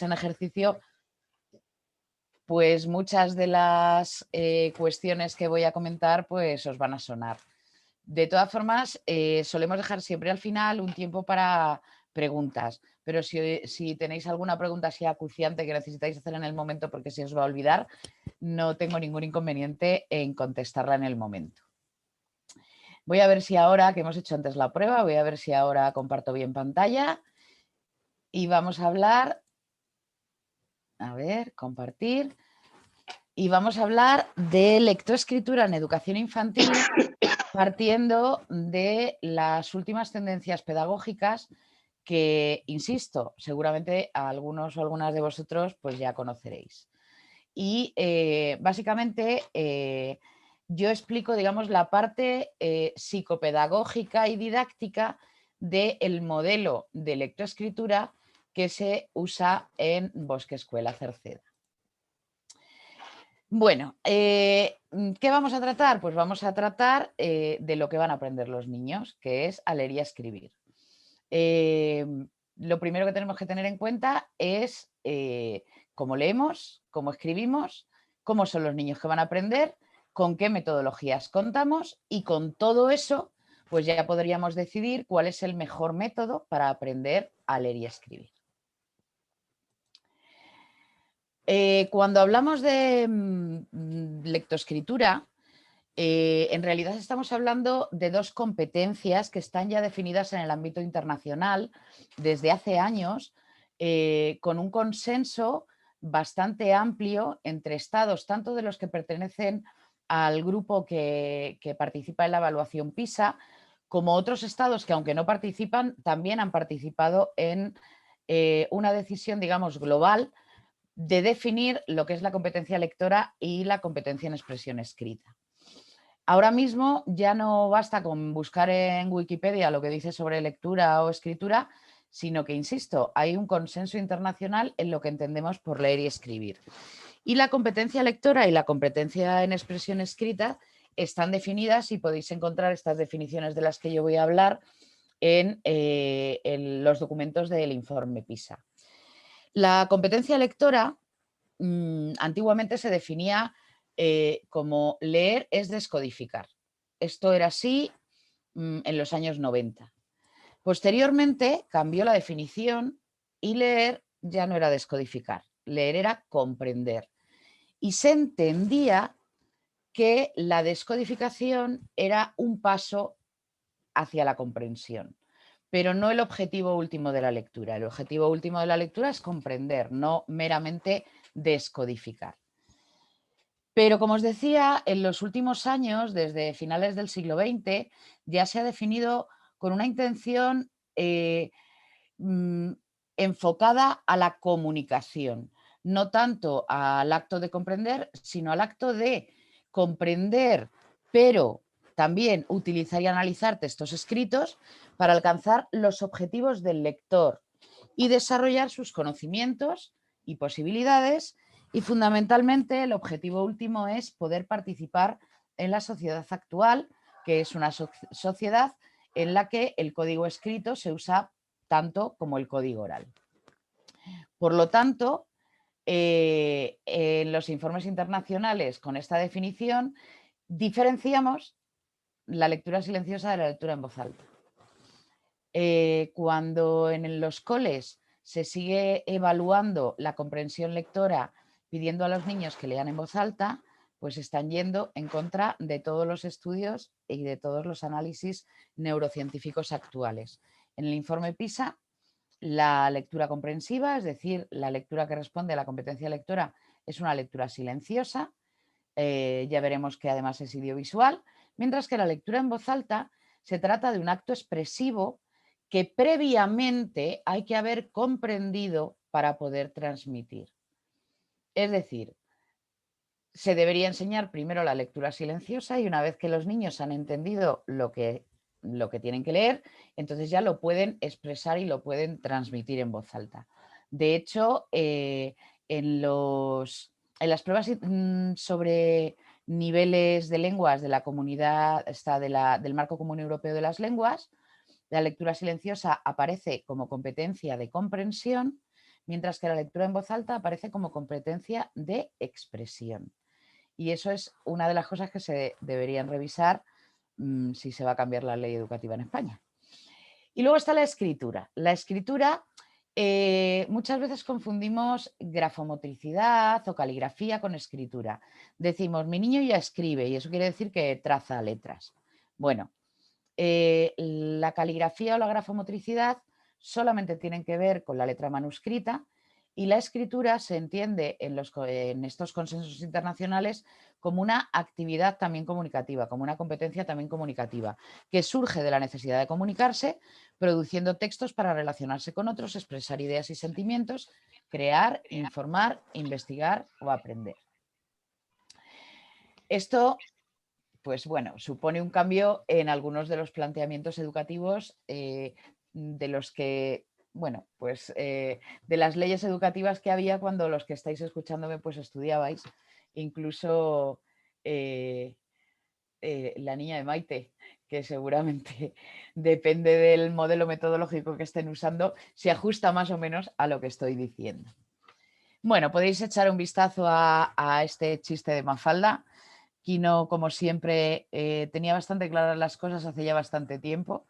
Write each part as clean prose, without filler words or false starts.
en ejercicio, pues muchas de las cuestiones que voy a comentar pues os van a sonar. De todas formas, solemos dejar siempre al final un tiempo para preguntas, pero si tenéis alguna pregunta así acuciante que necesitáis hacer en el momento porque se os va a olvidar, no tengo ningún inconveniente en contestarla en el momento. Voy a ver si ahora, que hemos hecho antes la prueba, voy a ver si ahora comparto bien pantalla y vamos a hablar, a ver, compartir, y vamos a hablar de lectoescritura en educación infantil partiendo de las últimas tendencias pedagógicas que, insisto, seguramente a algunos o algunas de vosotros pues ya conoceréis. Y básicamente yo explico, digamos, la parte psicopedagógica y didáctica del modelo de lectoescritura que se usa en Bosque Escuela Cerceda. Bueno, ¿qué vamos a tratar? Pues vamos a tratar de lo que van a aprender los niños, que es a leer y a escribir. Lo primero que tenemos que tener en cuenta es cómo leemos, cómo escribimos, cómo son los niños que van a aprender, con qué metodologías contamos y con todo eso, pues ya podríamos decidir cuál es el mejor método para aprender a leer y a escribir. Cuando hablamos de lectoescritura, en realidad estamos hablando de dos competencias que están ya definidas en el ámbito internacional desde hace años, con un consenso bastante amplio entre estados, tanto de los que pertenecen al grupo que participa en la evaluación PISA, como otros estados que, aunque no participan, también han participado en una decisión, digamos, global de definir lo que es la competencia lectora y la competencia en expresión escrita. Ahora mismo ya no basta con buscar en Wikipedia lo que dice sobre lectura o escritura, sino que, insisto, hay un consenso internacional en lo que entendemos por leer y escribir. Y la competencia lectora y la competencia en expresión escrita están definidas y podéis encontrar estas definiciones de las que yo voy a hablar en los documentos del informe PISA. La competencia lectora antiguamente se definía como leer es descodificar. Esto era así en los años 90. Posteriormente cambió la definición y leer ya no era descodificar, leer era comprender. Y se entendía que la descodificación era un paso hacia la comprensión, pero no el objetivo último de la lectura. El objetivo último de la lectura es comprender, no meramente descodificar. Pero, como os decía, en los últimos años, desde finales del siglo XX, ya se ha definido con una intención enfocada a la comunicación, no tanto al acto de comprender, sino al acto de comprender, pero también utilizar y analizar textos escritos para alcanzar los objetivos del lector y desarrollar sus conocimientos y posibilidades. Y fundamentalmente el objetivo último es poder participar en la sociedad actual, que es una sociedad en la que el código escrito se usa tanto como el código oral. Por lo tanto, en los informes internacionales con esta definición diferenciamos la lectura silenciosa de la lectura en voz alta. Cuando en los coles se sigue evaluando la comprensión lectora pidiendo a los niños que lean en voz alta, pues están yendo en contra de todos los estudios y de todos los análisis neurocientíficos actuales. En el informe PISA, la lectura comprensiva, es decir, la lectura que responde a la competencia lectora, es una lectura silenciosa. Ya veremos que además es audiovisual, mientras que la lectura en voz alta se trata de un acto expresivo que previamente hay que haber comprendido para poder transmitir. Es decir, se debería enseñar primero la lectura silenciosa y una vez que los niños han entendido lo que tienen que leer, entonces ya lo pueden expresar y lo pueden transmitir en voz alta. De hecho, en las pruebas sobre niveles de lenguas de la comunidad, del Marco Común Europeo de las Lenguas, la lectura silenciosa aparece como competencia de comprensión, mientras que la lectura en voz alta aparece como competencia de expresión. Y eso es una de las cosas que se deberían revisar si se va a cambiar la ley educativa en España. Y luego está la escritura. La escritura, muchas veces confundimos grafomotricidad o caligrafía con escritura. Decimos, mi niño ya escribe y eso quiere decir que traza letras. Bueno, la caligrafía o la grafomotricidad solamente tienen que ver con la letra manuscrita y la escritura se entiende en estos consensos internacionales como una actividad también comunicativa, como una competencia también comunicativa, que surge de la necesidad de comunicarse, produciendo textos para relacionarse con otros, expresar ideas y sentimientos, crear, informar, investigar o aprender. Esto, pues bueno, supone un cambio en algunos de los planteamientos educativos de los que, bueno, pues de las leyes educativas que había cuando los que estáis escuchándome pues estudiabais, incluso la niña de Maite, que seguramente depende del modelo metodológico que estén usando, se ajusta más o menos a lo que estoy diciendo. Bueno, podéis echar un vistazo a este chiste de Mafalda. Quino, como siempre, tenía bastante claras las cosas hace ya bastante tiempo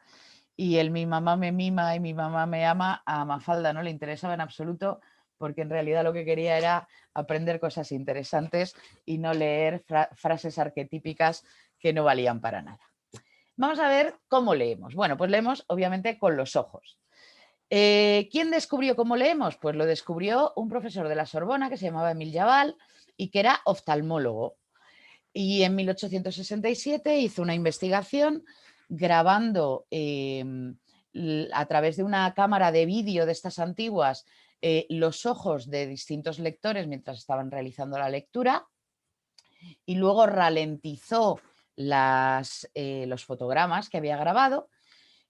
y el mi mamá me mima y mi mamá me ama a Mafalda no le interesaba en absoluto porque en realidad lo que quería era aprender cosas interesantes y no leer frases arquetípicas que no valían para nada. Vamos a ver cómo leemos. Bueno, pues leemos obviamente con los ojos. ¿Quién descubrió cómo leemos? Pues lo descubrió un profesor de la Sorbona que se llamaba Émile Jabal y que era oftalmólogo. Y en 1867 hizo una investigación grabando a través de una cámara de vídeo de estas antiguas los ojos de distintos lectores mientras estaban realizando la lectura y luego ralentizó los fotogramas que había grabado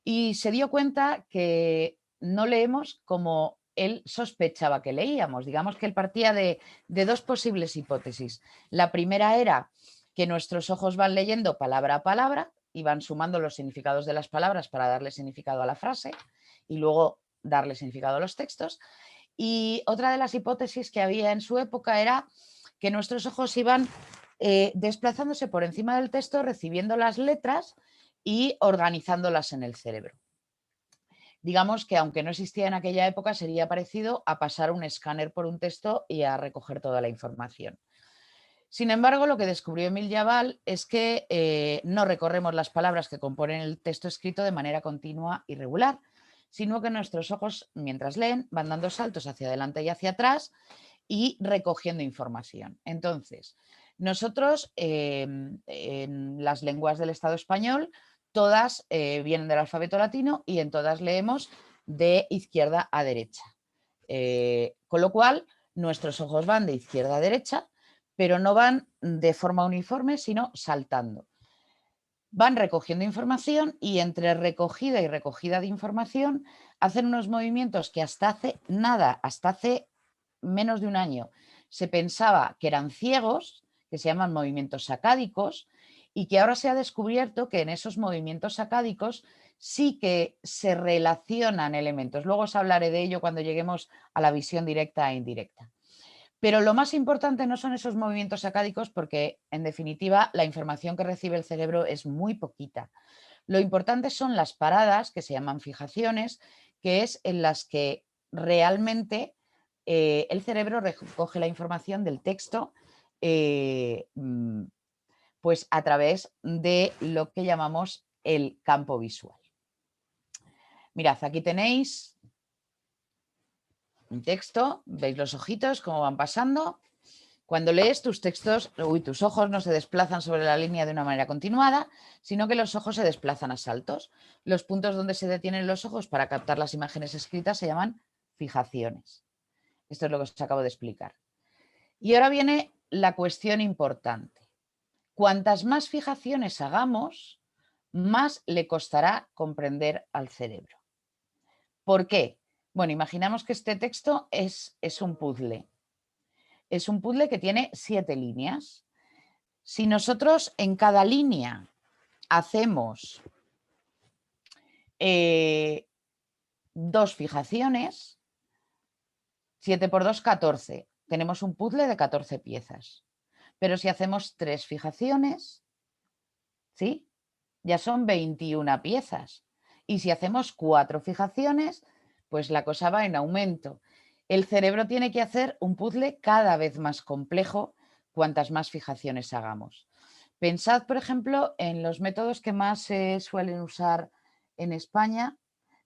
y se dio cuenta que no leemos como él sospechaba que leíamos. Digamos que él partía de dos posibles hipótesis. La primera era que nuestros ojos van leyendo palabra a palabra y van sumando los significados de las palabras para darle significado a la frase y luego darle significado a los textos. Y otra de las hipótesis que había en su época era que nuestros ojos iban desplazándose por encima del texto, recibiendo las letras y organizándolas en el cerebro. Digamos que aunque no existía en aquella época, sería parecido a pasar un escáner por un texto y a recoger toda la información. Sin embargo, lo que descubrió Émile Jabal es que no recorremos las palabras que componen el texto escrito de manera continua y regular, sino que nuestros ojos, mientras leen, van dando saltos hacia adelante y hacia atrás y recogiendo información. Entonces, nosotros en las lenguas del Estado español, todas vienen del alfabeto latino y en todas leemos de izquierda a derecha. Con lo cual, nuestros ojos van de izquierda a derecha, pero no van de forma uniforme, sino saltando. Van recogiendo información y entre recogida y recogida de información hacen unos movimientos que hasta hace nada, hasta hace menos de un año, se pensaba que eran ciegos, que se llaman movimientos sacádicos, y que ahora se ha descubierto que en esos movimientos sacádicos sí que se relacionan elementos. Luego os hablaré de ello cuando lleguemos a la visión directa e indirecta. Pero lo más importante no son esos movimientos sacádicos porque, en definitiva, la información que recibe el cerebro es muy poquita. Lo importante son las paradas, que se llaman fijaciones, que es en las que realmente el cerebro recoge la información del texto pues a través de lo que llamamos el campo visual. Mirad, aquí tenéis un texto, veis los ojitos, cómo van pasando. Cuando lees tus textos, tus ojos no se desplazan sobre la línea de una manera continuada, sino que los ojos se desplazan a saltos. Los puntos donde se detienen los ojos para captar las imágenes escritas se llaman fijaciones. Esto es lo que os acabo de explicar. Y ahora viene la cuestión importante. Cuantas más fijaciones hagamos, más le costará comprender al cerebro. ¿Por qué? Bueno, imaginamos que este texto es un puzzle. Es un puzzle que tiene 7 líneas. Si nosotros en cada línea hacemos 2 fijaciones, 7 por 2, 14. Tenemos un puzzle de 14 piezas. Pero si hacemos 3 fijaciones, ¿sí? Ya son 21 piezas. Y si hacemos 4 fijaciones, pues la cosa va en aumento. El cerebro tiene que hacer un puzzle cada vez más complejo cuantas más fijaciones hagamos. Pensad, por ejemplo, en los métodos que más se suelen usar en España.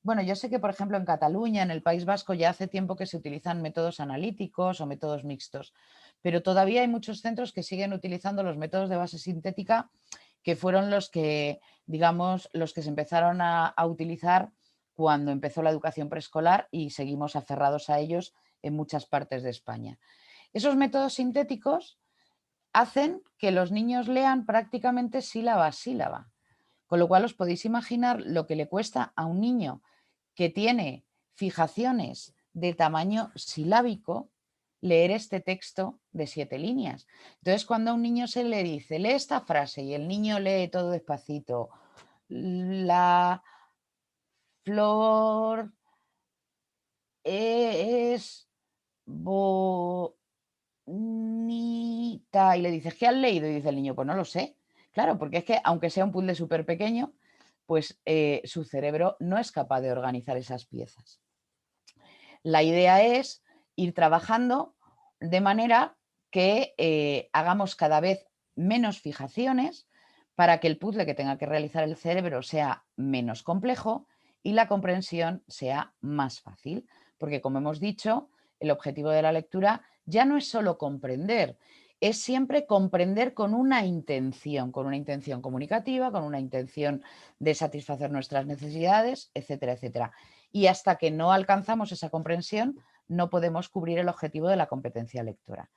Bueno, yo sé que, por ejemplo, en Cataluña, en el País Vasco, ya hace tiempo que se utilizan métodos analíticos o métodos mixtos, pero todavía hay muchos centros que siguen utilizando los métodos de base sintética, que fueron los que, digamos, los que se empezaron a utilizar cuando empezó la educación preescolar y seguimos aferrados a ellos en muchas partes de España. Esos métodos sintéticos hacen que los niños lean prácticamente sílaba a sílaba, con lo cual os podéis imaginar lo que le cuesta a un niño que tiene fijaciones de tamaño silábico leer este texto de 7 líneas. Entonces, cuando a un niño se le dice, lee esta frase, y el niño lee todo despacito, la flor es bonita, y le dices, ¿qué has leído? Y dice el niño, pues no lo sé. Claro, porque es que aunque sea un puzzle súper pequeño, pues su cerebro no es capaz de organizar esas piezas. La idea es ir trabajando de manera que hagamos cada vez menos fijaciones para que el puzzle que tenga que realizar el cerebro sea menos complejo y la comprensión sea más fácil. Porque, como hemos dicho, el objetivo de la lectura ya no es solo comprender, es siempre comprender con una intención comunicativa, con una intención de satisfacer nuestras necesidades, etcétera, etcétera. Y hasta que no alcanzamos esa comprensión, no podemos cubrir el objetivo de la competencia lectora.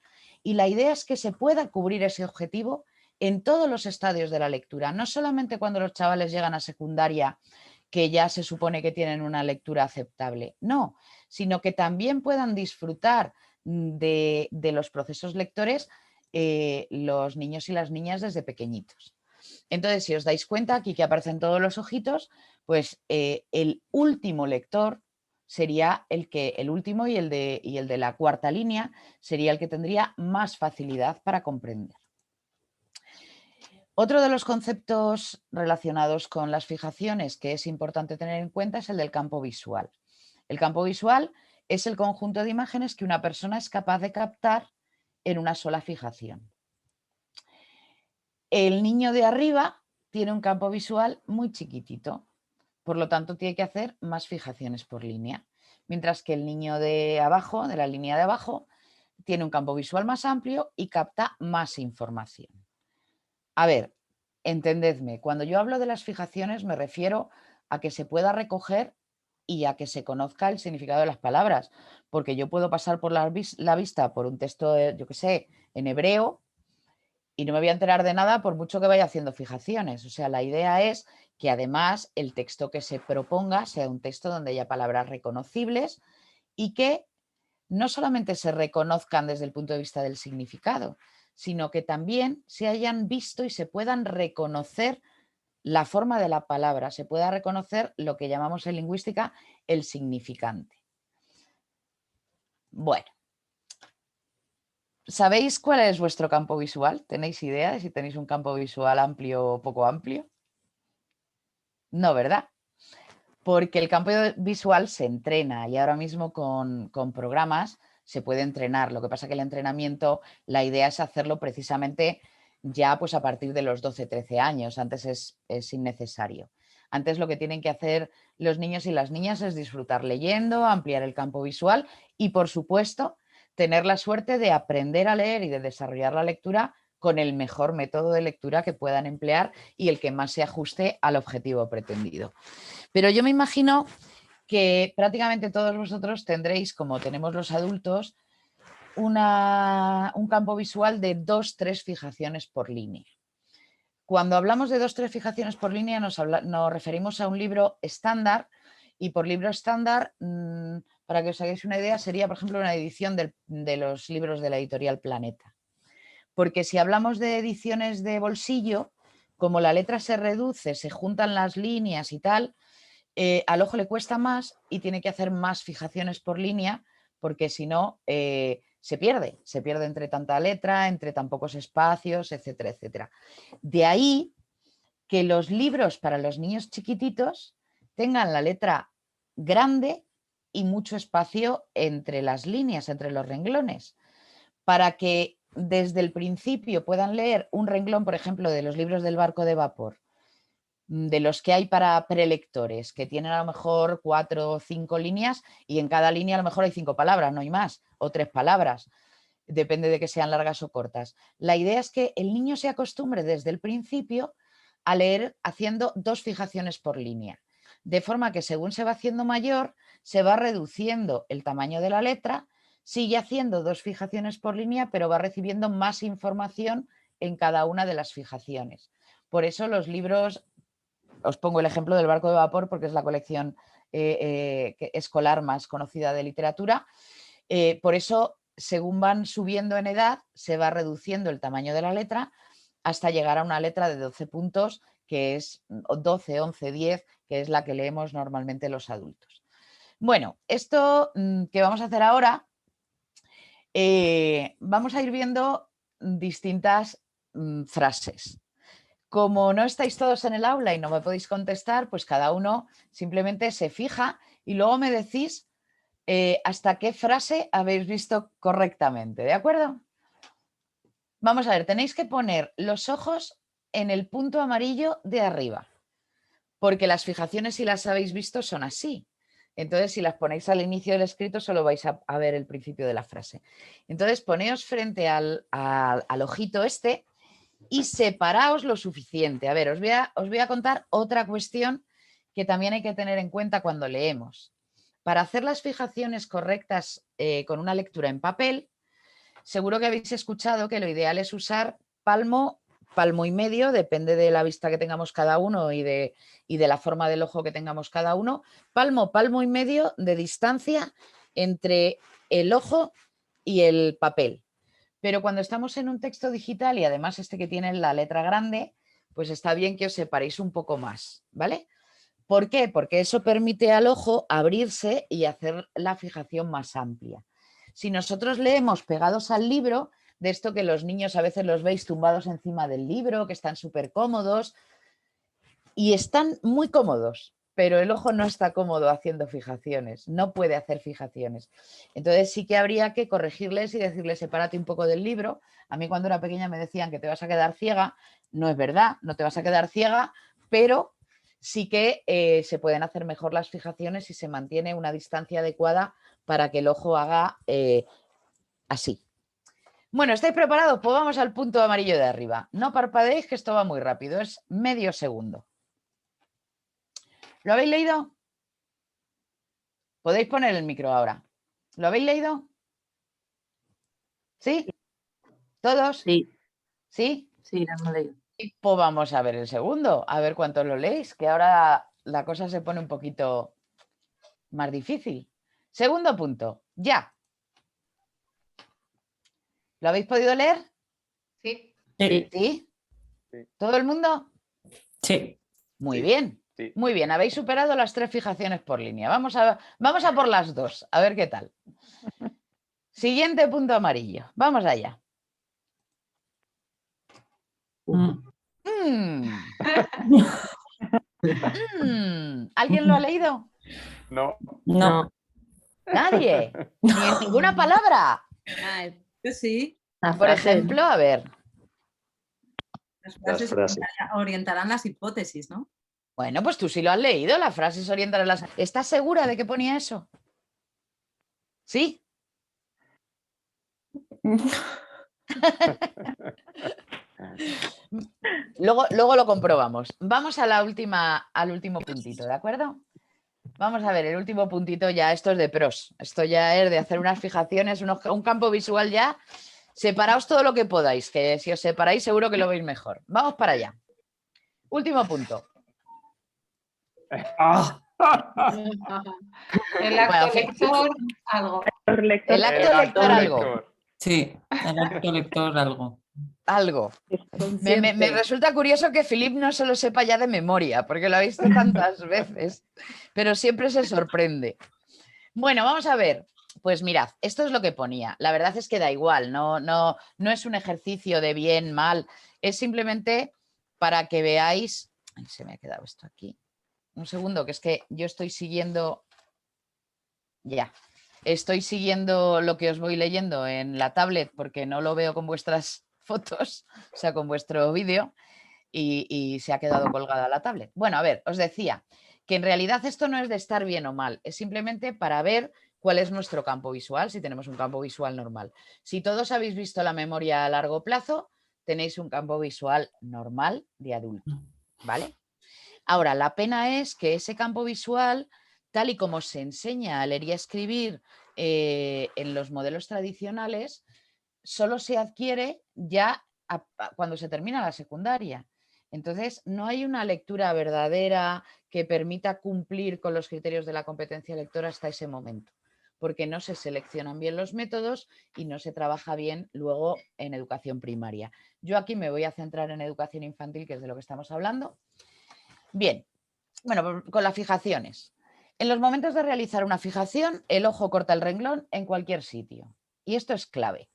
Y la idea es que se pueda cubrir ese objetivo en todos los estadios de la lectura, no solamente cuando los chavales llegan a secundaria, que ya se supone que tienen una lectura aceptable, no, sino que también puedan disfrutar de los procesos lectores los niños y las niñas desde pequeñitos. Entonces, si os dais cuenta, aquí que aparecen todos los ojitos, pues el último lector sería el último, y el de la cuarta línea sería el que tendría más facilidad para comprender. Otro de los conceptos relacionados con las fijaciones que es importante tener en cuenta es el del campo visual. El campo visual es el conjunto de imágenes que una persona es capaz de captar en una sola fijación. El niño de arriba tiene un campo visual muy chiquitito, por lo tanto tiene que hacer más fijaciones por línea, mientras que el niño de abajo, de la línea de abajo, tiene un campo visual más amplio y capta más información. A ver, entendedme, cuando yo hablo de las fijaciones me refiero a que se pueda recoger y a que se conozca el significado de las palabras, porque yo puedo pasar por la vista por un texto, yo qué sé, en hebreo, y no me voy a enterar de nada por mucho que vaya haciendo fijaciones. O sea, la idea es que además el texto que se proponga sea un texto donde haya palabras reconocibles y que no solamente se reconozcan desde el punto de vista del significado, sino que también se hayan visto y se puedan reconocer la forma de la palabra, se pueda reconocer lo que llamamos en lingüística el significante. Bueno, ¿sabéis cuál es vuestro campo visual? ¿Tenéis idea de si tenéis un campo visual amplio o poco amplio? No, ¿verdad? Porque el campo visual se entrena y ahora mismo con programas se puede entrenar. Lo que pasa que el entrenamiento, la idea es hacerlo precisamente ya pues a partir de los 12, 13 años. Antes es innecesario. Antes lo que tienen que hacer los niños y las niñas es disfrutar leyendo, ampliar el campo visual y, por supuesto, tener la suerte de aprender a leer y de desarrollar la lectura con el mejor método de lectura que puedan emplear y el que más se ajuste al objetivo pretendido. Pero yo me imagino que prácticamente todos vosotros tendréis, como tenemos los adultos, un campo visual de 2-3 fijaciones por línea. Cuando hablamos de 2-3 fijaciones por línea nos referimos a un libro estándar, y por libro estándar, para que os hagáis una idea, sería, por ejemplo, una edición de los libros de la editorial Planeta. Porque si hablamos de ediciones de bolsillo, como la letra se reduce, se juntan las líneas y tal, al ojo le cuesta más y tiene que hacer más fijaciones por línea porque si no se pierde entre tanta letra, entre tan pocos espacios, etcétera, etcétera. De ahí que los libros para los niños chiquititos tengan la letra grande y mucho espacio entre las líneas, entre los renglones, para que desde el principio puedan leer un renglón, por ejemplo, de los libros del barco de vapor, de los que hay para prelectores, que tienen a lo mejor 4 o 5 líneas y en cada línea a lo mejor hay 5 palabras, no hay más, o 3 palabras, depende de que sean largas o cortas. La idea es que el niño se acostumbre desde el principio a leer haciendo 2 fijaciones por línea, de forma que según se va haciendo mayor, se va reduciendo el tamaño de la letra, sigue haciendo 2 fijaciones por línea, pero va recibiendo más información en cada una de las fijaciones. Por eso los libros, os pongo el ejemplo del barco de vapor porque es la colección escolar más conocida de literatura, por eso según van subiendo en edad se va reduciendo el tamaño de la letra hasta llegar a una letra de 12 puntos, que es 12, 11, 10, que es la que leemos normalmente los adultos. Bueno, esto que vamos a hacer ahora, vamos a ir viendo distintas frases. Como no estáis todos en el aula y no me podéis contestar, pues cada uno simplemente se fija y luego me decís hasta qué frase habéis visto correctamente, ¿de acuerdo? Vamos a ver, tenéis que poner los ojos en el punto amarillo de arriba, porque las fijaciones, si las habéis visto, son así. Entonces, si las ponéis al inicio del escrito, solo vais a ver el principio de la frase. Entonces, poneos frente al ojito este y separaos lo suficiente. A ver, os voy a contar otra cuestión que también hay que tener en cuenta cuando leemos. Para hacer las fijaciones correctas con una lectura en papel, seguro que habéis escuchado que lo ideal es usar palmo, palmo y medio, depende de la vista que tengamos cada uno y de la forma del ojo que tengamos cada uno. Palmo, palmo y medio de distancia entre el ojo y el papel. Pero cuando estamos en un texto digital y además este que tiene la letra grande, pues está bien que os separéis un poco más, ¿vale? ¿Por qué? Porque eso permite al ojo abrirse y hacer la fijación más amplia. Si nosotros leemos pegados al libro, de esto que los niños a veces los veis tumbados encima del libro, que están súper cómodos, y están muy cómodos, pero el ojo no está cómodo haciendo fijaciones, no puede hacer fijaciones. Entonces sí que habría que corregirles y decirles, sepárate un poco del libro. A mí cuando era pequeña me decían que te vas a quedar ciega. No es verdad, no te vas a quedar ciega, pero sí que se pueden hacer mejor las fijaciones y se mantiene una distancia adecuada para que el ojo haga así. Bueno, ¿estáis preparados? Pues vamos al punto amarillo de arriba. No parpadeéis, que esto va muy rápido, es medio segundo. ¿Lo habéis leído? Podéis poner el micro ahora. ¿Lo habéis leído? ¿Sí? ¿Todos? Sí. ¿Sí? Sí, lo hemos leído. Pues vamos a ver el segundo, a ver cuántos lo leéis, que ahora la cosa se pone un poquito más difícil. Segundo punto, ya. ¿Lo habéis podido leer? Sí. Sí. ¿Sí? Sí. ¿Todo el mundo? Sí. Muy Sí. bien. Sí. Muy bien, habéis superado las 3 fijaciones por línea. Vamos a por las 2, a ver qué tal. Siguiente punto amarillo. Vamos allá. ¿Alguien lo ha leído? No. No. Nadie. Ni en ninguna palabra. Sí. Por ejemplo, a ver. Las frases orientarán las hipótesis, ¿no? Bueno, pues tú sí lo has leído, las frases orientan las... ¿Estás segura de que ponía eso? ¿Sí? Luego lo comprobamos. Vamos a al último puntito, ¿de acuerdo? Vamos a ver, el último puntito ya, esto es de pros. Esto ya es de hacer unas fijaciones, un campo visual ya. Separaos todo lo que podáis, que si os separáis seguro que lo veis mejor. Vamos para allá. Último punto. El acto lector, algo. El acto lector, algo. Sí, el acto lector, algo. Algo. Me resulta curioso que Philip no se lo sepa ya de memoria, porque lo ha visto tantas veces, pero siempre se sorprende. Bueno, vamos a ver. Pues mirad, esto es lo que ponía. La verdad es que da igual, no es un ejercicio de bien, mal, es simplemente para que veáis... Ay, se me ha quedado esto aquí. Un segundo, que es que yo estoy siguiendo... Ya, estoy siguiendo lo que os voy leyendo en la tablet porque no lo veo con vuestras fotos, o sea, con vuestro vídeo, y se ha quedado colgada la tablet. Bueno, a ver, os decía que en realidad esto no es de estar bien o mal, es simplemente para ver cuál es nuestro campo visual, si tenemos un campo visual normal. Si todos habéis visto la memoria a largo plazo, tenéis un campo visual normal de adulto, ¿vale? Ahora, la pena es que ese campo visual, tal y como se enseña a leer y a escribir en los modelos tradicionales, solo se adquiere ya cuando se termina la secundaria. Entonces, no hay una lectura verdadera que permita cumplir con los criterios de la competencia lectora hasta ese momento, porque no se seleccionan bien los métodos y no se trabaja bien luego en educación primaria. Yo aquí me voy a centrar en educación infantil, que es de lo que estamos hablando. Bien, bueno, con las fijaciones. En los momentos de realizar una fijación, el ojo corta el renglón en cualquier sitio. Y esto es clave.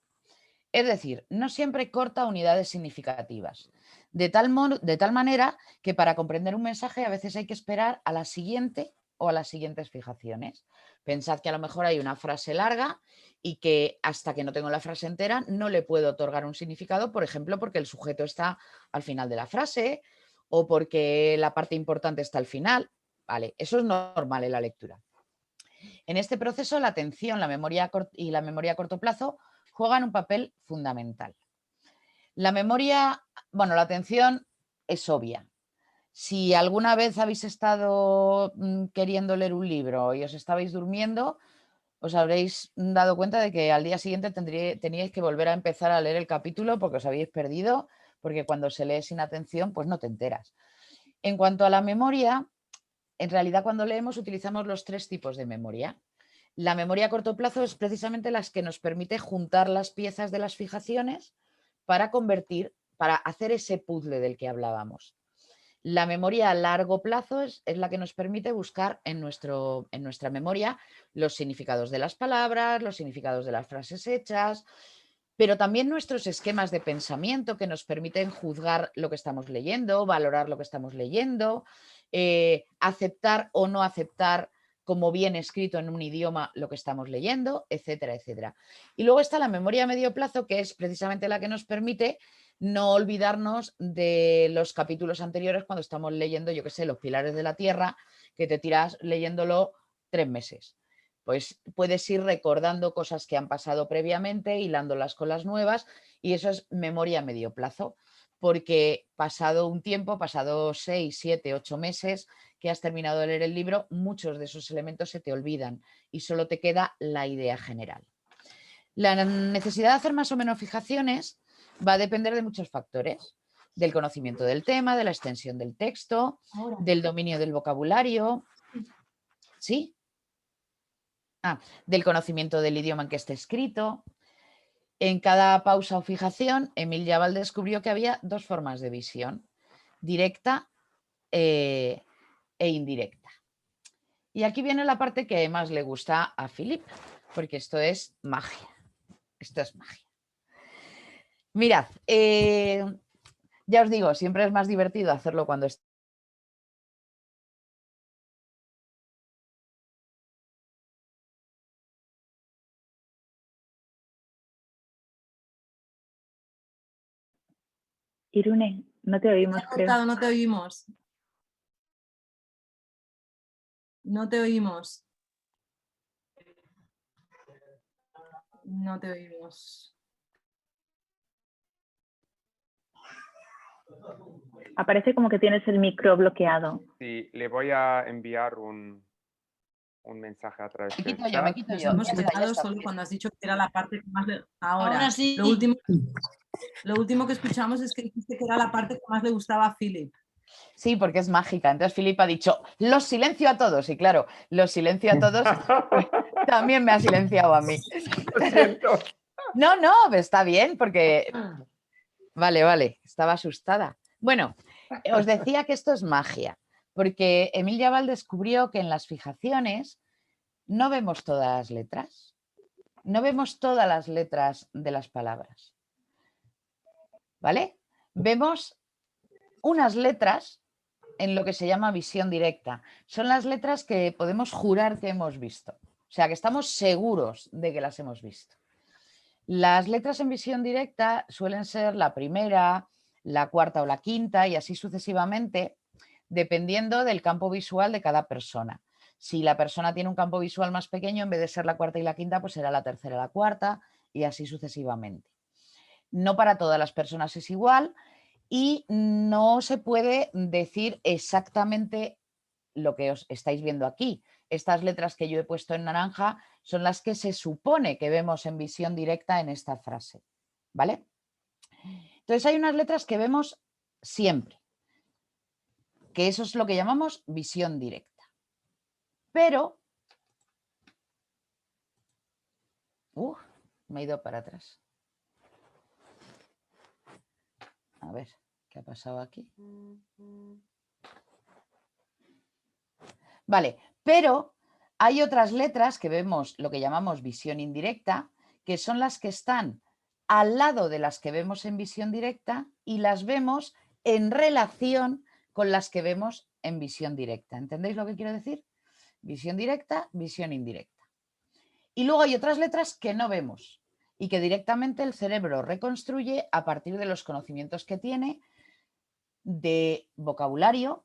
Es decir, no siempre corta unidades significativas. De tal manera que para comprender un mensaje a veces hay que esperar a la siguiente o a las siguientes fijaciones. Pensad que a lo mejor hay una frase larga y que hasta que no tengo la frase entera no le puedo otorgar un significado, por ejemplo, porque el sujeto está al final de la frase o porque la parte importante está al final. Vale, eso es normal en la lectura. En este proceso, la atención, la memoria y la memoria a corto plazo juegan un papel fundamental. La memoria, bueno, la atención es obvia. Si alguna vez habéis estado queriendo leer un libro y os estabais durmiendo, os habréis dado cuenta de que al día siguiente teníais que volver a empezar a leer el capítulo porque os habéis perdido, porque cuando se lee sin atención, pues no te enteras. En cuanto a la memoria, en realidad cuando leemos utilizamos los tres tipos de memoria. La memoria a corto plazo es precisamente la que nos permite juntar las piezas de las fijaciones para hacer ese puzzle del que hablábamos. La memoria a largo plazo es la que nos permite buscar en nuestra memoria los significados de las palabras, los significados de las frases hechas, pero también nuestros esquemas de pensamiento que nos permiten juzgar lo que estamos leyendo, valorar lo que estamos leyendo, aceptar o no aceptar como bien escrito en un idioma lo que estamos leyendo, etcétera, etcétera. Y luego está la memoria a medio plazo, que es precisamente la que nos permite no olvidarnos de los capítulos anteriores cuando estamos leyendo, yo qué sé, Los Pilares de la Tierra, que te tiras leyéndolo 3 meses. Pues puedes ir recordando cosas que han pasado previamente, hilándolas con las nuevas, y eso es memoria a medio plazo, porque pasado un tiempo, pasado 6, 7, 8 meses que has terminado de leer el libro, muchos de esos elementos se te olvidan y solo te queda la idea general. La necesidad de hacer más o menos fijaciones va a depender de muchos factores, del conocimiento del tema, de la extensión del texto, del dominio del vocabulario, ¿sí? Del conocimiento del idioma en que esté escrito. En cada pausa o fijación, Émile Jabal descubrió que había dos formas de visión, directa e indirecta. Y aquí viene la parte que más le gusta a Philip, porque esto es magia. Esto es magia. Mirad, ya os digo, siempre es más divertido hacerlo cuando está. Irune, no te oímos, creo. No te oímos. No te oímos. No te oímos. Aparece como que tienes el micro bloqueado. Sí, le voy a enviar un mensaje a través del chat. Me quito yo. Hemos Ya quedado está. solo cuando has dicho que era la parte que más le... Ahora sí. Lo último que escuchamos es que dijiste que era la parte que más le gustaba a Philip. Sí, porque es mágica. Entonces Philip ha dicho, los silencio a todos. Y claro, los silencio a todos pues, también me ha silenciado a mí. Lo siento. No, está bien, porque... Vale, estaba asustada. Bueno, os decía que esto es magia, porque Émile Jabal descubrió que en las fijaciones no vemos todas las letras, no vemos todas las letras de las palabras. ¿Vale? Vemos unas letras en lo que se llama visión directa. Son las letras que podemos jurar que hemos visto. O sea, que estamos seguros de que las hemos visto. Las letras en visión directa suelen ser la primera, la cuarta o la quinta y así sucesivamente, dependiendo del campo visual de cada persona. Si la persona tiene un campo visual más pequeño, en vez de ser la cuarta y la quinta, pues será la tercera y la cuarta y así sucesivamente. No para todas las personas es igual y no se puede decir exactamente lo que os estáis viendo aquí. Estas letras que yo he puesto en naranja son las que se supone que vemos en visión directa en esta frase. ¿Vale? Entonces hay unas letras que vemos siempre, que eso es lo que llamamos visión directa. Pero... me he ido para atrás. A ver, ¿qué ha pasado aquí? Vale, pero hay otras letras que vemos lo que llamamos visión indirecta, que son las que están al lado de las que vemos en visión directa y las vemos en relación con las que vemos en visión directa. ¿Entendéis lo que quiero decir? Visión directa, visión indirecta. Y luego hay otras letras que no vemos y que directamente el cerebro reconstruye a partir de los conocimientos que tiene de vocabulario,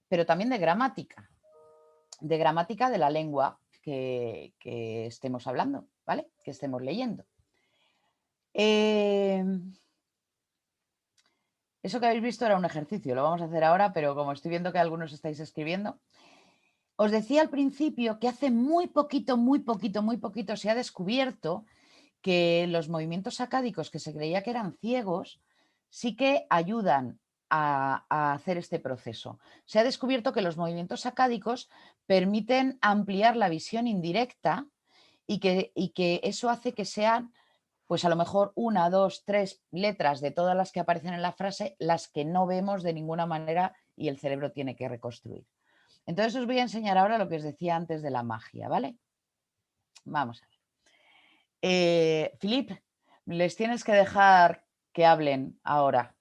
pero también de gramática de la lengua que estemos hablando, ¿vale? Que estemos leyendo. Eso que habéis visto era un ejercicio, lo vamos a hacer ahora, pero como estoy viendo que algunos estáis escribiendo, os decía al principio que hace muy poquito se ha descubierto que los movimientos sacádicos que se creía que eran ciegos sí que ayudan a hacer este proceso. Se ha descubierto que los movimientos sacádicos permiten ampliar la visión indirecta y que eso hace que sean, pues a lo mejor 1, 2, 3 letras de todas las que aparecen en la frase, las que no vemos de ninguna manera y el cerebro tiene que reconstruir. Entonces os voy a enseñar ahora lo que os decía antes de la magia, ¿vale? Vamos a ver. Filip, les tienes que dejar que hablen ahora.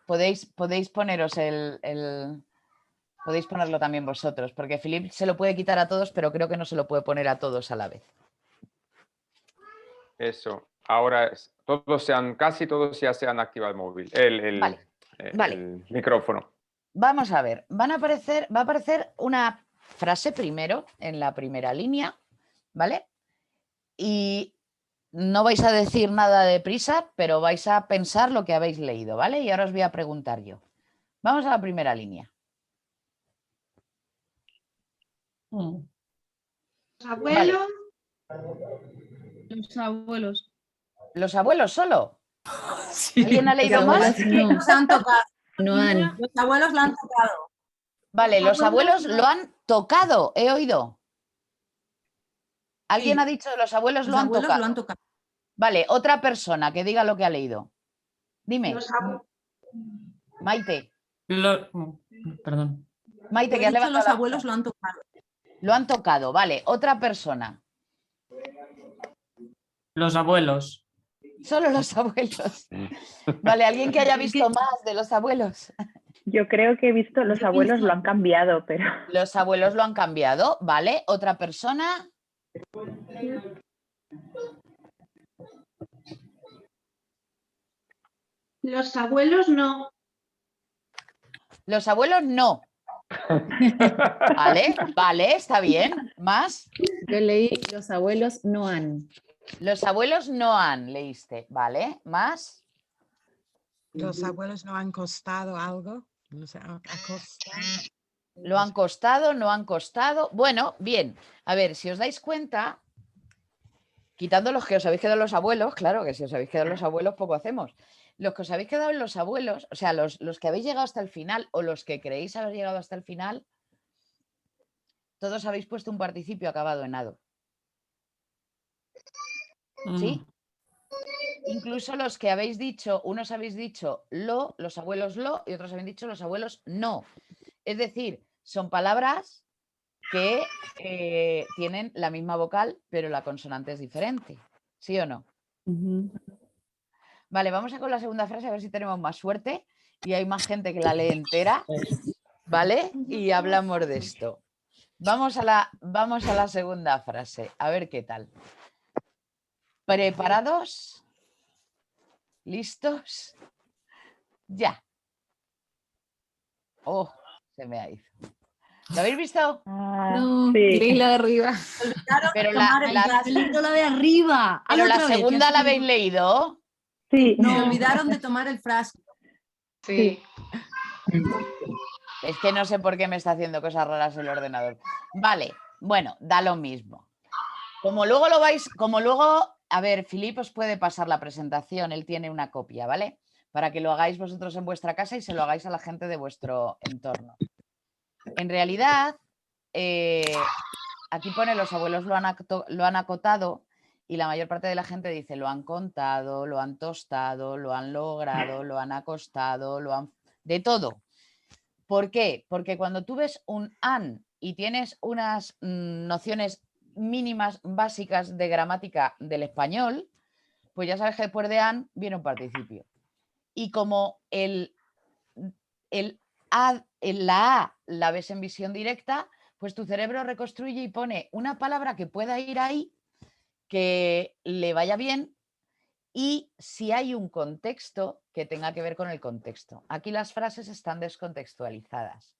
Podéis poneros podéis ponerlo también vosotros, porque Filip se lo puede quitar a todos, pero creo que no se lo puede poner a todos a la vez. Eso. Ahora casi todos ya se han activado el móvil, el micrófono. Vamos a ver, va a aparecer una frase primero en la primera línea, ¿vale? Y no vais a decir nada deprisa, pero vais a pensar lo que habéis leído, ¿vale? Y ahora os voy a preguntar yo. Vamos a la primera línea. Los abuelos. Vale. Los abuelos. ¿Los abuelos solo? Sí. ¿Alguien ha leído más? No se han tocado. No han. Los abuelos la han tocado. Vale, los abuelos lo han tocado, he oído. ¿Alguien Sí. ha dicho los abuelos Los lo han abuelos tocado? lo han tocado. Vale, otra persona que diga lo que ha leído. Dime, Maite. Perdón. Maite, que He has dicho levantado los la abuelos mano. lo han tocado. Lo han tocado, vale. Otra persona. Los abuelos. Solo los abuelos. Vale, alguien que haya visto más de los abuelos. Yo creo que he visto, los abuelos lo han cambiado, pero... Los abuelos lo han cambiado, vale. Otra persona. Los abuelos no. Los abuelos no. Vale, está bien. ¿Más? Yo leí los abuelos no han. Los abuelos no han, leíste. Vale, ¿más? Los abuelos no han costado algo. No sé, Lo han costado, no han costado. Bueno, bien. A ver, si os dais cuenta, quitando los que os habéis quedado los abuelos, claro que si os habéis quedado los abuelos, poco hacemos. Los que os habéis quedado en los abuelos, o sea, los que habéis llegado hasta el final o los que creéis haber llegado hasta el final, todos habéis puesto un participio acabado en ado. ¿Sí? Incluso los que habéis dicho, unos habéis dicho lo, los abuelos lo, y otros habéis dicho los abuelos no. Es decir, son palabras que tienen la misma vocal, pero la consonante es diferente. ¿Sí o no? Vale, vamos a con la segunda frase a ver si tenemos más suerte y hay más gente que la lee entera, ¿vale? Y hablamos de esto. Vamos a la segunda frase, a ver qué tal. ¿Preparados? ¿Listos? Ya. Oh, se me ha ido. ¿Lo habéis visto? No, sí. leí la de arriba. Pero He leído la de arriba. pero Hazlo la otra vez, segunda ya la sé que habéis leído. Sí. Se olvidaron de tomar el frasco. Sí. Es que no sé por qué me está haciendo cosas raras el ordenador. Vale, bueno, da lo mismo. Como luego, a ver, Filip os puede pasar la presentación, él tiene una copia, ¿vale? Para que lo hagáis vosotros en vuestra casa y se lo hagáis a la gente de vuestro entorno. En realidad, aquí pone los abuelos lo han acotado y la mayor parte de la gente dice lo han contado, lo han tostado, lo han logrado, lo han acostado, lo han... de todo. ¿Por qué? Porque cuando tú ves un han y tienes unas nociones mínimas básicas de gramática del español, pues ya sabes que después de han viene un participio. Y como la A la ves en visión directa, pues tu cerebro reconstruye y pone una palabra que pueda ir ahí, que le vaya bien, y si hay un contexto que tenga que ver con el contexto. Aquí las frases están descontextualizadas.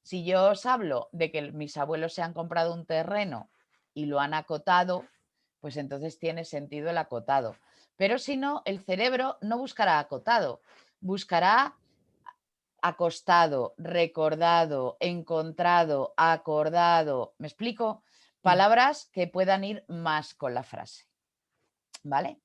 Si yo os hablo de que mis abuelos se han comprado un terreno y lo han acotado, pues entonces tiene sentido el acotado. Pero si no, el cerebro no buscará acotado, buscará acostado, recordado, encontrado, acordado. ¿Me explico? Palabras que puedan ir más con la frase. ¿Vale?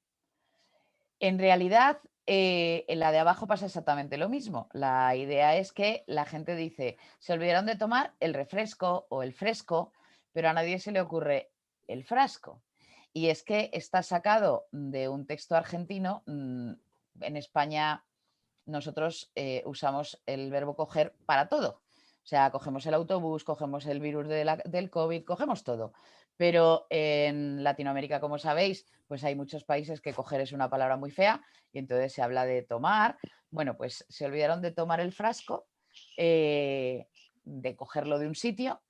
En realidad, en la de abajo pasa exactamente lo mismo. La idea es que la gente dice, se olvidaron de tomar el refresco o el fresco, pero a nadie se le ocurre el frasco. Y es que está sacado de un texto argentino. En España nosotros usamos el verbo coger para todo. O sea, cogemos el autobús, cogemos el virus del COVID, cogemos todo. Pero en Latinoamérica, como sabéis, pues hay muchos países que coger es una palabra muy fea y entonces se habla de tomar. Bueno, pues se olvidaron de tomar el frasco, de cogerlo de un sitio,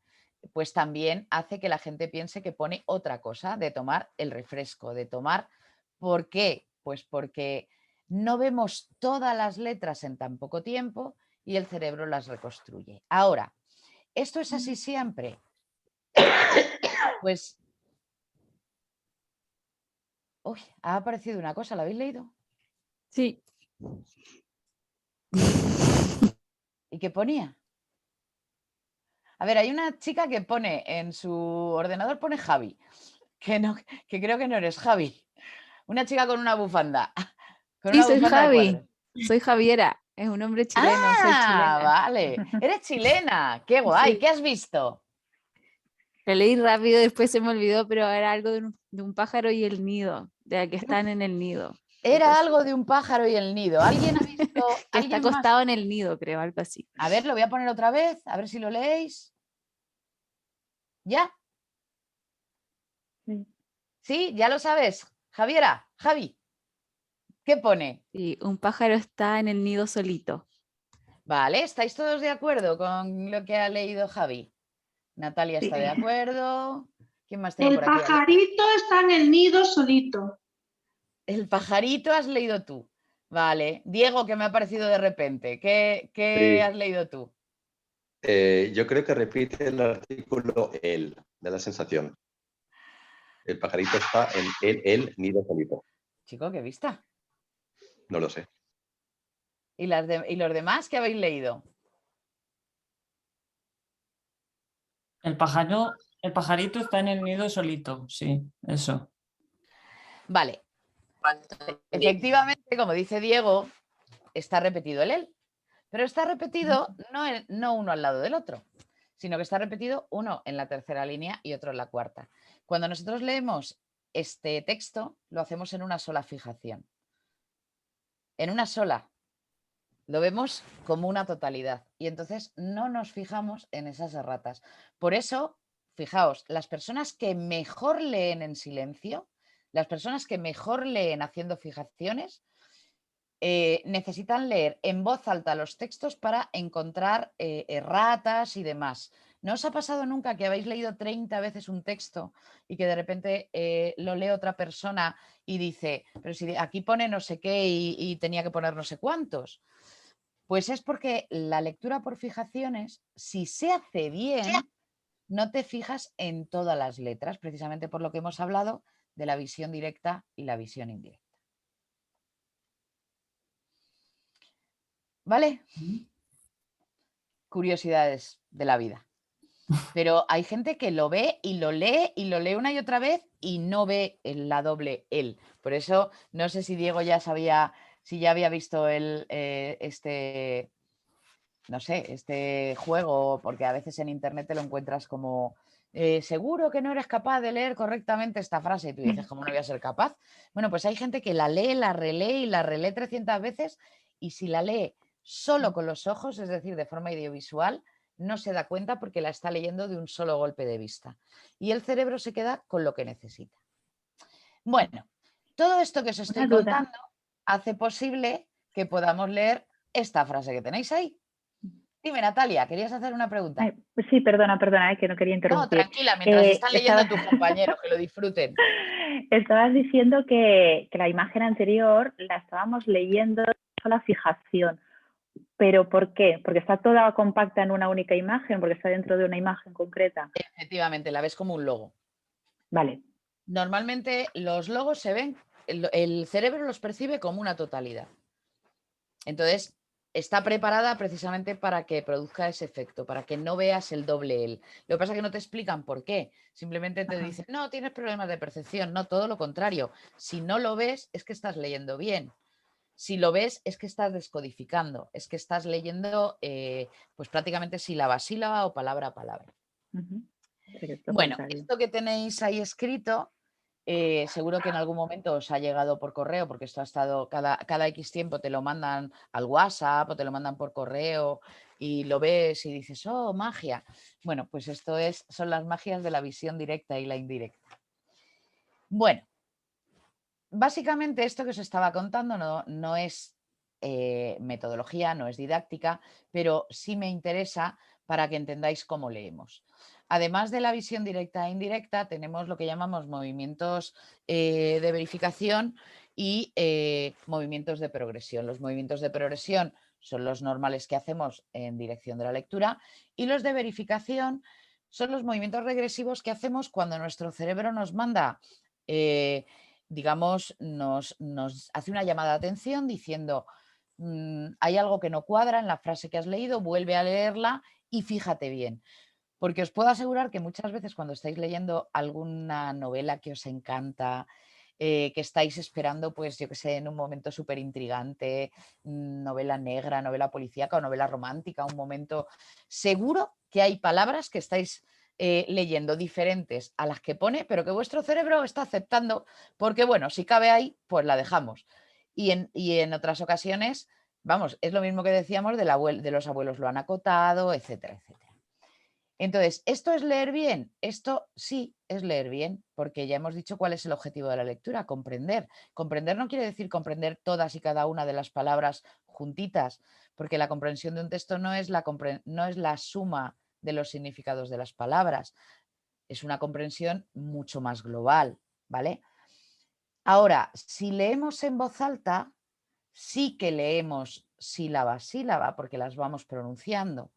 pues también hace que la gente piense que pone otra cosa, de tomar el refresco, de tomar... ¿Por qué? Pues porque no vemos todas las letras en tan poco tiempo y el cerebro las reconstruye. Ahora, ¿esto es así siempre? Pues... Uy, ha aparecido una cosa, ¿la habéis leído? Sí. ¿Y qué ponía? A ver, hay una chica que pone en su ordenador, pone Javi, que creo que no eres Javi. Una chica con una bufanda. Con Sí, una soy bufanda de Javi. cuadros. Soy Javiera. Es un nombre chileno, soy chilena. Vale. Eres chilena. Qué guay. Sí. ¿Qué has visto? Lo leí rápido, después se me olvidó, pero era algo de un pájaro y el nido, de que están en el nido. Era algo de un pájaro y el nido. ¿Alguien ha visto? Que está ¿Alguien más? acostado en el nido, creo, algo así. A ver, lo voy a poner otra vez, a ver si lo leéis. ¿Ya? Sí. ¿Sí? ¿Ya lo sabes? Javiera, Javi, ¿qué pone? Sí, un pájaro está en el nido solito. Vale, ¿estáis todos de acuerdo con lo que ha leído Javi? Natalia está de acuerdo. ¿Quién más tengo El por aquí? pajarito está en el nido solito. El pajarito has leído tú. Vale. Diego, ¿qué me ha parecido de repente? ¿Qué Sí. has leído tú? Yo creo que repite el artículo el, de la sensación. El pajarito está en el nido solito. Chico, ¿qué vista? No lo sé. ¿Y los demás qué habéis leído? El pajarito está en el nido solito, sí, eso. Vale. Efectivamente, como dice Diego, está repetido el él, pero está repetido no uno al lado del otro, sino que está repetido uno en la tercera línea y otro en la cuarta. Cuando nosotros leemos este texto, lo hacemos en una sola fijación. En una sola. Lo vemos como una totalidad y entonces no nos fijamos en esas erratas. Por eso fijaos, las personas que mejor leen en silencio, las personas que mejor leen haciendo fijaciones, necesitan leer en voz alta los textos para encontrar erratas y demás. ¿No os ha pasado nunca que habéis leído 30 veces un texto y que de repente lo lee otra persona y dice, pero si aquí pone no sé qué y tenía que poner no sé cuántos? Pues es porque la lectura por fijaciones, si se hace bien, no te fijas en todas las letras, precisamente por lo que hemos hablado de la visión directa y la visión indirecta. ¿Vale? Curiosidades de la vida. Pero hay gente que lo ve y lo lee una y otra vez y no ve la doble el. Por eso no sé si Diego ya sabía, si ya había visto este juego, porque a veces en internet te lo encuentras como seguro que no eres capaz de leer correctamente esta frase y tú dices, ¿cómo no voy a ser capaz? Bueno, pues hay gente que la lee, la relee y la relee 300 veces y si la lee solo con los ojos, es decir, de forma audiovisual, no se da cuenta porque la está leyendo de un solo golpe de vista. Y el cerebro se queda con lo que necesita. Bueno, todo esto que os estoy contando hace posible que podamos leer esta frase que tenéis ahí. Dime, Natalia, ¿querías hacer una pregunta? Ay, sí, perdona, que no quería interrumpir. No, tranquila, mientras están leyendo tus compañeros, que lo disfruten. Estabas diciendo que la imagen anterior la estábamos leyendo sola fijación. ¿Pero por qué? ¿Porque está toda compacta en una única imagen? ¿Porque está dentro de una imagen concreta? Efectivamente, la ves como un logo. Vale. Normalmente los logos se ven, el cerebro los percibe como una totalidad. Entonces, está preparada precisamente para que produzca ese efecto, para que no veas el doble el. Lo que pasa es que no te explican por qué. Simplemente te dicen, no, tienes problemas de percepción. No, todo lo contrario. Si no lo ves, es que estás leyendo bien. Si lo ves, es que estás descodificando. Es que estás leyendo pues prácticamente sílaba a sílaba o palabra a palabra. Bueno, esto que tenéis ahí escrito, seguro que en algún momento os ha llegado por correo, porque esto ha estado cada X tiempo te lo mandan al WhatsApp o te lo mandan por correo y lo ves y dices, oh, magia. Bueno, pues esto son las magias de la visión directa y la indirecta. Bueno, básicamente esto que os estaba contando no es metodología, no es didáctica, pero sí me interesa para que entendáis cómo leemos. Además de la visión directa e indirecta, tenemos lo que llamamos movimientos de verificación y movimientos de progresión. Los movimientos de progresión son los normales que hacemos en dirección de la lectura y los de verificación son los movimientos regresivos que hacemos cuando nuestro cerebro nos manda, digamos, nos hace una llamada de atención diciendo hay algo que no cuadra en la frase que has leído, vuelve a leerla y fíjate bien. Porque os puedo asegurar que muchas veces cuando estáis leyendo alguna novela que os encanta, que estáis esperando, pues yo que sé, en un momento súper intrigante, novela negra, novela policíaca o novela romántica, un momento, seguro que hay palabras que estáis leyendo diferentes a las que pone, pero que vuestro cerebro está aceptando, porque bueno, si cabe ahí, pues la dejamos. Y en otras ocasiones, vamos, es lo mismo que decíamos de los abuelos lo han acotado, etcétera, etcétera. Entonces, ¿esto es leer bien? Esto sí es leer bien, porque ya hemos dicho cuál es el objetivo de la lectura, comprender. Comprender no quiere decir comprender todas y cada una de las palabras juntitas, porque la comprensión de un texto no es la suma de los significados de las palabras, es una comprensión mucho más global, ¿vale? Ahora, si leemos en voz alta, sí que leemos sílaba a sílaba, porque las vamos pronunciando.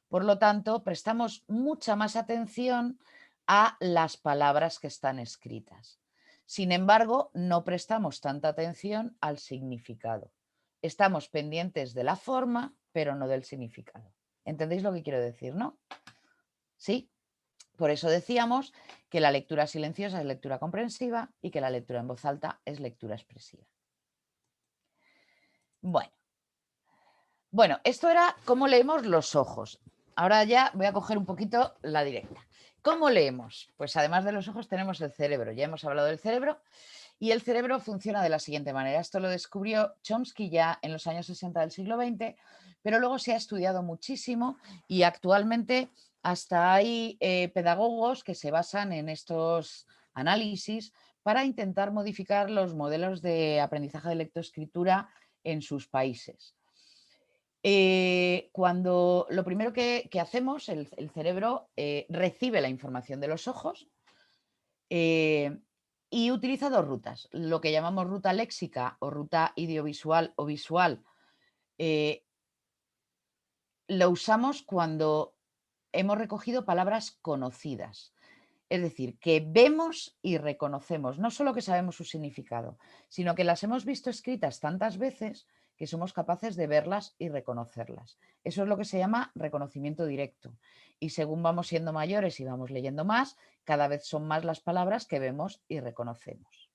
Por lo tanto, prestamos mucha más atención a las palabras que están escritas. Sin embargo, no prestamos tanta atención al significado. Estamos pendientes de la forma, pero no del significado. ¿Entendéis lo que quiero decir, no? ¿Sí? Por eso decíamos que la lectura silenciosa es lectura comprensiva y que la lectura en voz alta es lectura expresiva. Bueno, esto era cómo leemos los ojos. Ahora ya voy a coger un poquito la directa. ¿Cómo leemos? Pues además de los ojos tenemos el cerebro. Ya hemos hablado del cerebro y el cerebro funciona de la siguiente manera. Esto lo descubrió Chomsky ya en los años 60 del siglo XX, pero luego se ha estudiado muchísimo y actualmente hasta hay pedagogos que se basan en estos análisis para intentar modificar los modelos de aprendizaje de lectoescritura en sus países. Cuando lo primero que hacemos, el cerebro recibe la información de los ojos y utiliza dos rutas, lo que llamamos ruta léxica o ruta audiovisual o visual. Lo usamos cuando hemos recogido palabras conocidas. Es decir, que vemos y reconocemos, no solo que sabemos su significado, sino que las hemos visto escritas tantas veces que somos capaces de verlas y reconocerlas. Eso es lo que se llama reconocimiento directo. Y según vamos siendo mayores y vamos leyendo más, cada vez son más las palabras que vemos y reconocemos.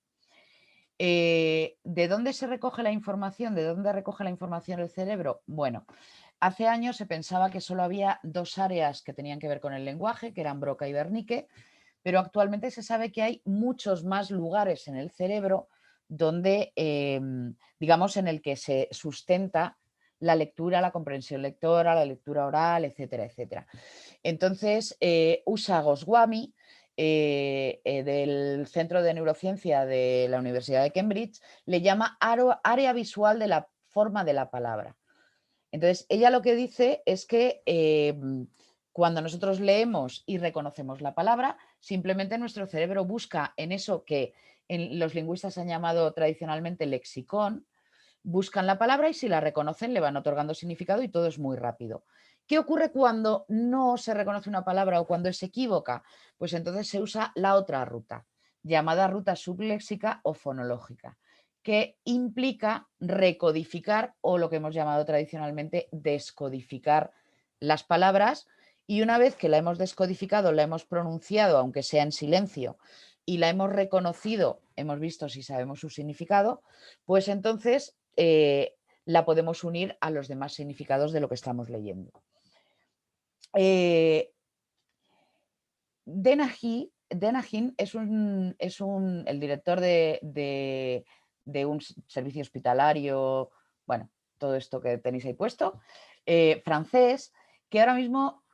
¿De dónde se recoge la información? ¿De dónde recoge la información el cerebro? Bueno, hace años se pensaba que solo había dos áreas que tenían que ver con el lenguaje, que eran Broca y Wernicke, pero actualmente se sabe que hay muchos más lugares en el cerebro donde, digamos, en el que se sustenta la lectura, la comprensión lectora, la lectura oral, etcétera, etcétera. Entonces, Usha Goswami, del Centro de Neurociencia de la Universidad de Cambridge, le llama área visual de la forma de la palabra. Entonces, ella lo que dice es que cuando nosotros leemos y reconocemos la palabra, simplemente nuestro cerebro busca en eso que los lingüistas han llamado tradicionalmente lexicón, buscan la palabra y si la reconocen le van otorgando significado y todo es muy rápido. ¿Qué ocurre cuando no se reconoce una palabra o cuando se equivoca? Pues entonces se usa la otra ruta, llamada ruta subléxica o fonológica, que implica recodificar o lo que hemos llamado tradicionalmente descodificar las palabras, y una vez que la hemos descodificado, la hemos pronunciado, aunque sea en silencio, y la hemos reconocido, hemos visto si sabemos su significado, pues entonces la podemos unir a los demás significados de lo que estamos leyendo. Denaghin es el director de un servicio hospitalario, bueno, todo esto que tenéis ahí puesto, francés, que ahora mismo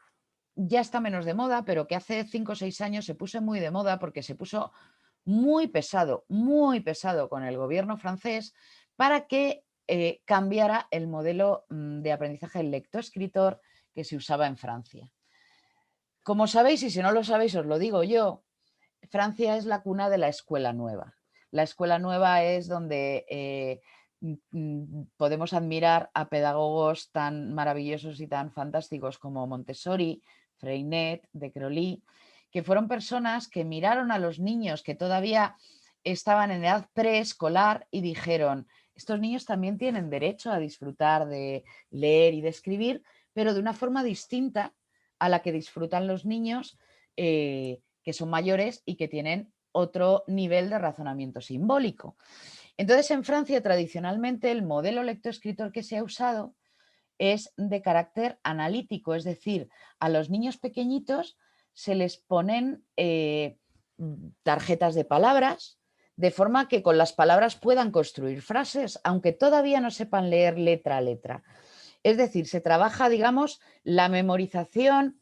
ya está menos de moda, pero que hace 5 o 6 años se puso muy de moda porque se puso muy pesado con el gobierno francés para que cambiara el modelo de aprendizaje lectoescritor que se usaba en Francia. Como sabéis, y si no lo sabéis os lo digo yo, Francia es la cuna de la escuela nueva. La escuela nueva es donde podemos admirar a pedagogos tan maravillosos y tan fantásticos como Montessori, Freinet, de Crowley, que fueron personas que miraron a los niños que todavía estaban en edad preescolar y dijeron, estos niños también tienen derecho a disfrutar de leer y de escribir, pero de una forma distinta a la que disfrutan los niños que son mayores y que tienen otro nivel de razonamiento simbólico. Entonces, en Francia, tradicionalmente, el modelo lectoescritor que se ha usado es de carácter analítico, es decir, a los niños pequeñitos se les ponen tarjetas de palabras, de forma que con las palabras puedan construir frases, aunque todavía no sepan leer letra a letra. Es decir, se trabaja, digamos, la memorización,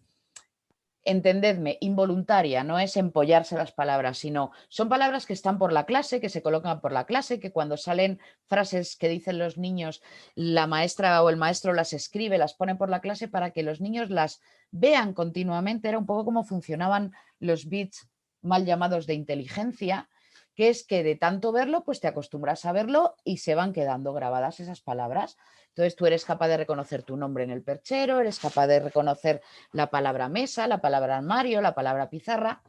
entendedme, involuntaria, no es empollarse las palabras, sino son palabras que están por la clase, que se colocan por la clase, que cuando salen frases que dicen los niños, la maestra o el maestro las escribe, las pone por la clase para que los niños las vean continuamente. Era un poco como funcionaban los bits mal llamados de inteligencia, que es que de tanto verlo, pues te acostumbras a verlo y se van quedando grabadas esas palabras. Entonces tú eres capaz de reconocer tu nombre en el perchero, eres capaz de reconocer la palabra mesa, la palabra armario, la palabra pizarra.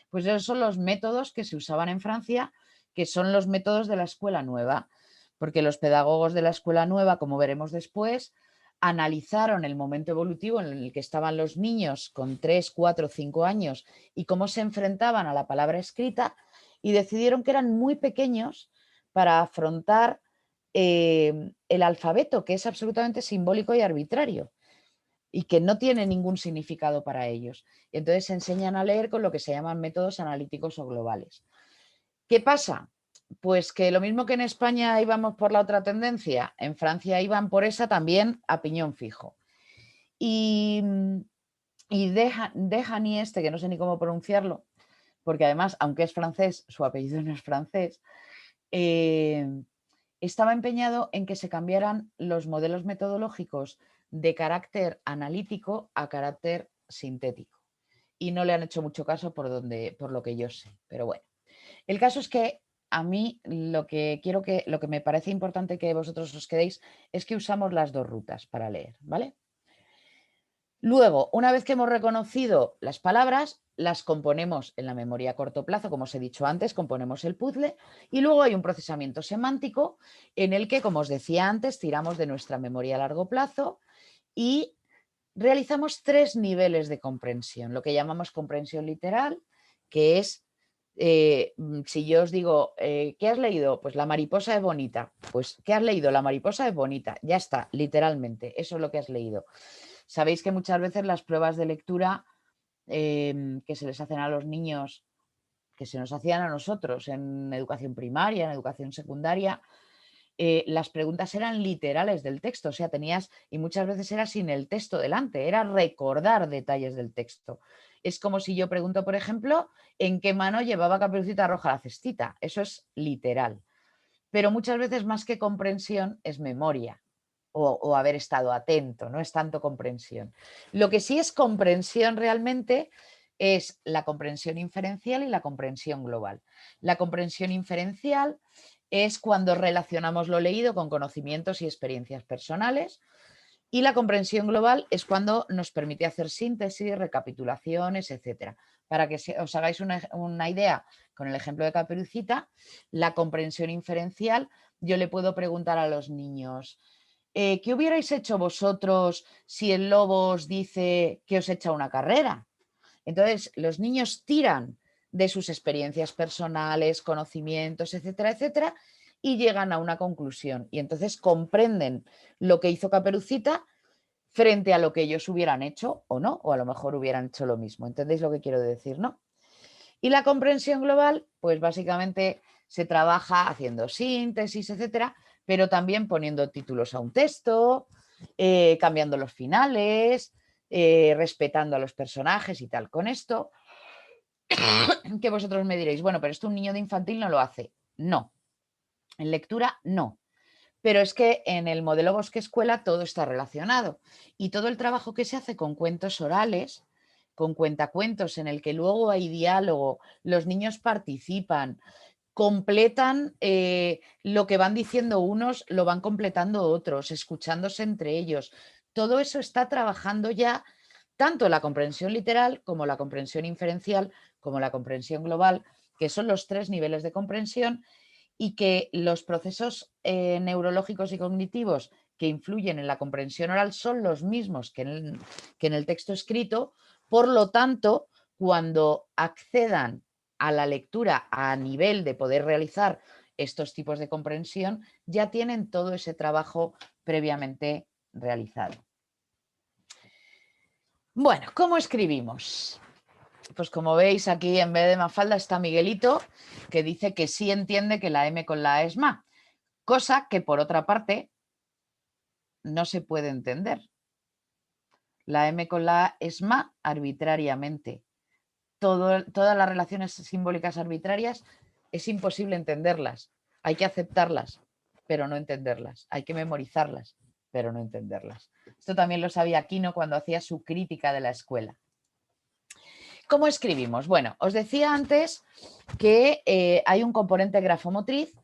Pues esos son los métodos que se usaban en Francia, que son los métodos de la escuela nueva, porque los pedagogos de la escuela nueva, como veremos después, analizaron el momento evolutivo en el que estaban los niños con 3, 4, 5 años y cómo se enfrentaban a la palabra escrita, y decidieron que eran muy pequeños para afrontar el alfabeto, que es absolutamente simbólico y arbitrario y que no tiene ningún significado para ellos. Y entonces se enseñan a leer con lo que se llaman métodos analíticos o globales. ¿Qué pasa? Pues que lo mismo que en España íbamos por la otra tendencia, en Francia iban por esa también a piñón fijo. Y Y Dehani este, que no sé ni cómo pronunciarlo, porque además, aunque es francés, su apellido no es francés, estaba empeñado en que se cambiaran los modelos metodológicos de carácter analítico a carácter sintético. Y no le han hecho mucho caso por lo que yo sé. Pero bueno, el caso es que a mí lo que me parece importante que vosotros os quedéis es que usamos las dos rutas para leer, ¿vale? Luego, una vez que hemos reconocido las palabras, las componemos en la memoria a corto plazo, como os he dicho antes, componemos el puzzle y luego hay un procesamiento semántico en el que, como os decía antes, tiramos de nuestra memoria a largo plazo y realizamos 3 niveles de comprensión, lo que llamamos comprensión literal, que es, si yo os digo, ¿qué has leído? Pues la mariposa es bonita. Pues, ¿qué has leído? La mariposa es bonita. Ya está, literalmente, eso es lo que has leído. Sabéis que muchas veces las pruebas de lectura que se les hacen a los niños, que se nos hacían a nosotros en educación primaria, en educación secundaria, las preguntas eran literales del texto, o sea, tenías, y muchas veces era sin el texto delante, era recordar detalles del texto. Es como si yo pregunto, por ejemplo, ¿en qué mano llevaba Caperucita Roja la cestita? Eso es literal. Pero muchas veces más que comprensión es memoria. O haber estado atento, no es tanto comprensión. Lo que sí es comprensión realmente es la comprensión inferencial y la comprensión global. La comprensión inferencial es cuando relacionamos lo leído con conocimientos y experiencias personales, y la comprensión global es cuando nos permite hacer síntesis, recapitulaciones, etc. Para que os hagáis una idea, con el ejemplo de Caperucita, la comprensión inferencial, yo le puedo preguntar a los niños, ¿qué hubierais hecho vosotros si el lobo os dice que os echa una carrera? Entonces, los niños tiran de sus experiencias personales, conocimientos, etcétera, etcétera, y llegan a una conclusión. Y entonces comprenden lo que hizo Caperucita frente a lo que ellos hubieran hecho o no, o a lo mejor hubieran hecho lo mismo. ¿Entendéis lo que quiero decir, no? Y la comprensión global, pues básicamente se trabaja haciendo síntesis, etcétera, pero también poniendo títulos a un texto, cambiando los finales, respetando a los personajes y tal. Con esto, que vosotros me diréis, bueno, pero esto un niño de infantil no lo hace. No. En lectura, no. Pero es que en el modelo Bosque Escuela todo está relacionado y todo el trabajo que se hace con cuentos orales, con cuentacuentos en el que luego hay diálogo, los niños participan, completan lo que van diciendo unos, lo van completando otros, escuchándose entre ellos. Todo eso está trabajando ya tanto la comprensión literal como la comprensión inferencial, como la comprensión global, que son los 3 niveles de comprensión, y que los procesos neurológicos y cognitivos que influyen en la comprensión oral son los mismos que en el texto escrito. Por lo tanto, cuando accedan a la lectura a nivel de poder realizar estos tipos de comprensión, ya tienen todo ese trabajo previamente realizado. Bueno, ¿cómo escribimos? Pues como veis aquí en vez de Mafalda está Miguelito, que dice que sí entiende que la M con la A es ma, cosa que por otra parte no se puede entender. La M con la A es ma arbitrariamente. Todas las relaciones simbólicas arbitrarias es imposible entenderlas. Hay que aceptarlas, pero no entenderlas. Hay que memorizarlas, pero no entenderlas. Esto también lo sabía Aquino cuando hacía su crítica de la escuela. ¿Cómo escribimos? Bueno, os decía antes que hay un componente grafomotriz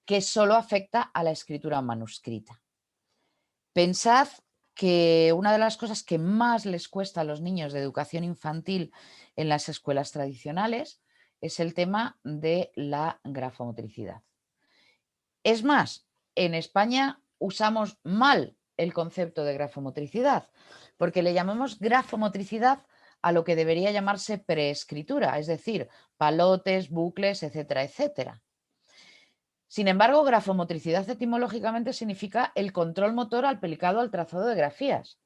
que solo afecta a la escritura manuscrita. Pensad que una de las cosas que más les cuesta a los niños de educación infantil en las escuelas tradicionales es el tema de la grafomotricidad. Es más, en España usamos mal el concepto de grafomotricidad, porque le llamamos grafomotricidad a lo que debería llamarse preescritura, es decir, palotes, bucles, etcétera, etcétera. Sin embargo, grafomotricidad etimológicamente significa el control motor aplicado al trazado de grafías.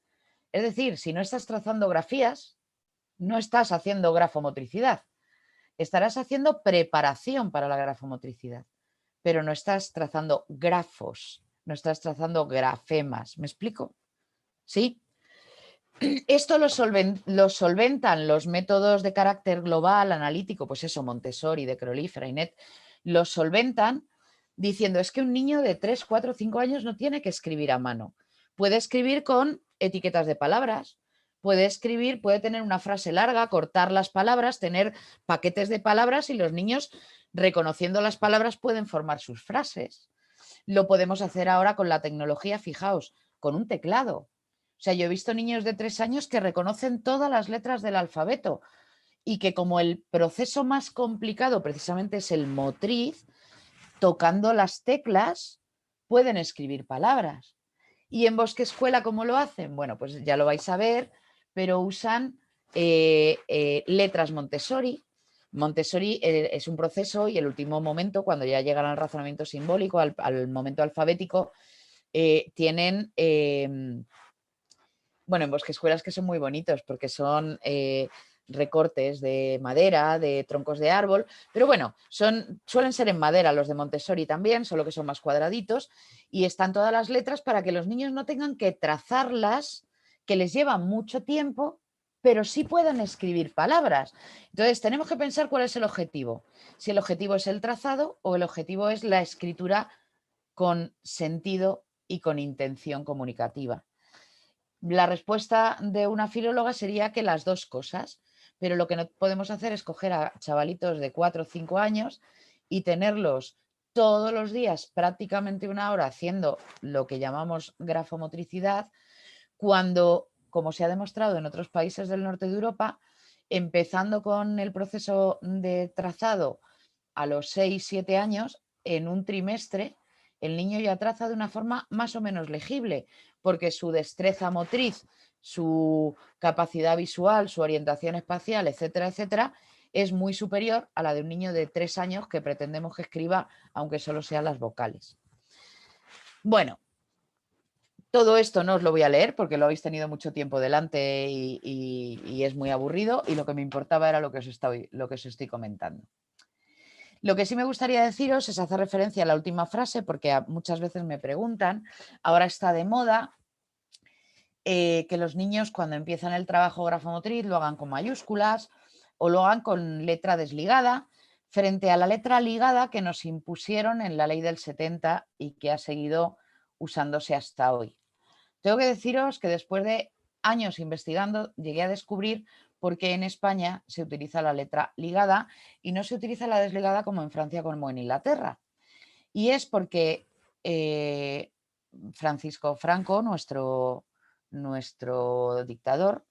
Es decir, si no estás trazando grafías, no estás haciendo grafomotricidad. Estarás haciendo preparación para la grafomotricidad, pero no estás trazando grafos, no estás trazando grafemas. ¿Me explico? ¿Sí? Esto lo solventan los métodos de carácter global, analítico, pues eso, Montessori, De Crowley, Freinet, los solventan diciendo es que un niño de 3, 4, 5 años no tiene que escribir a mano. Puede escribir con etiquetas de palabras, puede escribir, puede tener una frase larga, cortar las palabras, tener paquetes de palabras y los niños, reconociendo las palabras, pueden formar sus frases. Lo podemos hacer ahora con la tecnología, fijaos, con un teclado. O sea, yo he visto niños de 3 años que reconocen todas las letras del alfabeto y que como el proceso más complicado precisamente es el motriz, tocando las teclas pueden escribir palabras. ¿Y en Bosque Escuela cómo lo hacen? Bueno, pues ya lo vais a ver, pero usan letras Montessori. Montessori es un proceso y el último momento, cuando ya llegan al razonamiento simbólico, al momento alfabético, tienen... bueno, en Bosque Escuelas que son muy bonitos porque son recortes de madera, de troncos de árbol, pero bueno, suelen ser en madera los de Montessori también, solo que son más cuadraditos y están todas las letras para que los niños no tengan que trazarlas, que les lleva mucho tiempo, pero sí puedan escribir palabras. Entonces tenemos que pensar cuál es el objetivo, si el objetivo es el trazado o el objetivo es la escritura con sentido y con intención comunicativa. La respuesta de una filóloga sería que las dos cosas, pero lo que no podemos hacer es coger a chavalitos de 4 o 5 años y tenerlos todos los días prácticamente una hora haciendo lo que llamamos grafomotricidad, cuando, como se ha demostrado en otros países del norte de Europa, empezando con el proceso de trazado a los 6-7 años, en un trimestre, el niño ya traza de una forma más o menos legible, porque su destreza motriz, su capacidad visual, su orientación espacial, etcétera, etcétera, es muy superior a la de un niño de 3 años que pretendemos que escriba, aunque solo sean las vocales. Bueno, todo esto no os lo voy a leer porque lo habéis tenido mucho tiempo delante y es muy aburrido, y lo que me importaba era lo que os estoy comentando. Lo que sí me gustaría deciros es hacer referencia a la última frase, porque muchas veces me preguntan, ahora está de moda que los niños cuando empiezan el trabajo grafomotriz lo hagan con mayúsculas o lo hagan con letra desligada, frente a la letra ligada que nos impusieron en la ley del 70 y que ha seguido usándose hasta hoy. Tengo que deciros que después de años investigando llegué a descubrir por qué en España se utiliza la letra ligada y no se utiliza la desligada como en Francia, como en Inglaterra. Y es porque Francisco Franco, nuestro dictador,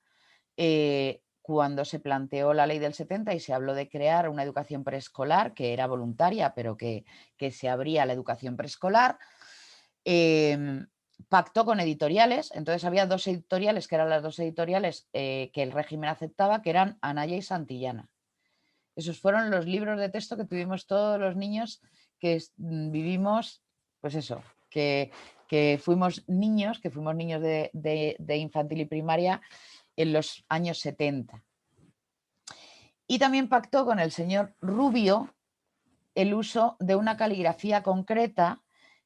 cuando se planteó la ley del 70 y se habló de crear una educación preescolar, que era voluntaria, pero que se abría a la educación preescolar, pactó con editoriales. Entonces había 2 editoriales que eran las 2 editoriales que el régimen aceptaba, que eran Anaya y Santillana. Esos fueron los libros de texto que tuvimos todos los niños que vivimos, pues eso, que fuimos niños de infantil y primaria en los años 70. Y también pactó con el señor Rubio el uso de una caligrafía concreta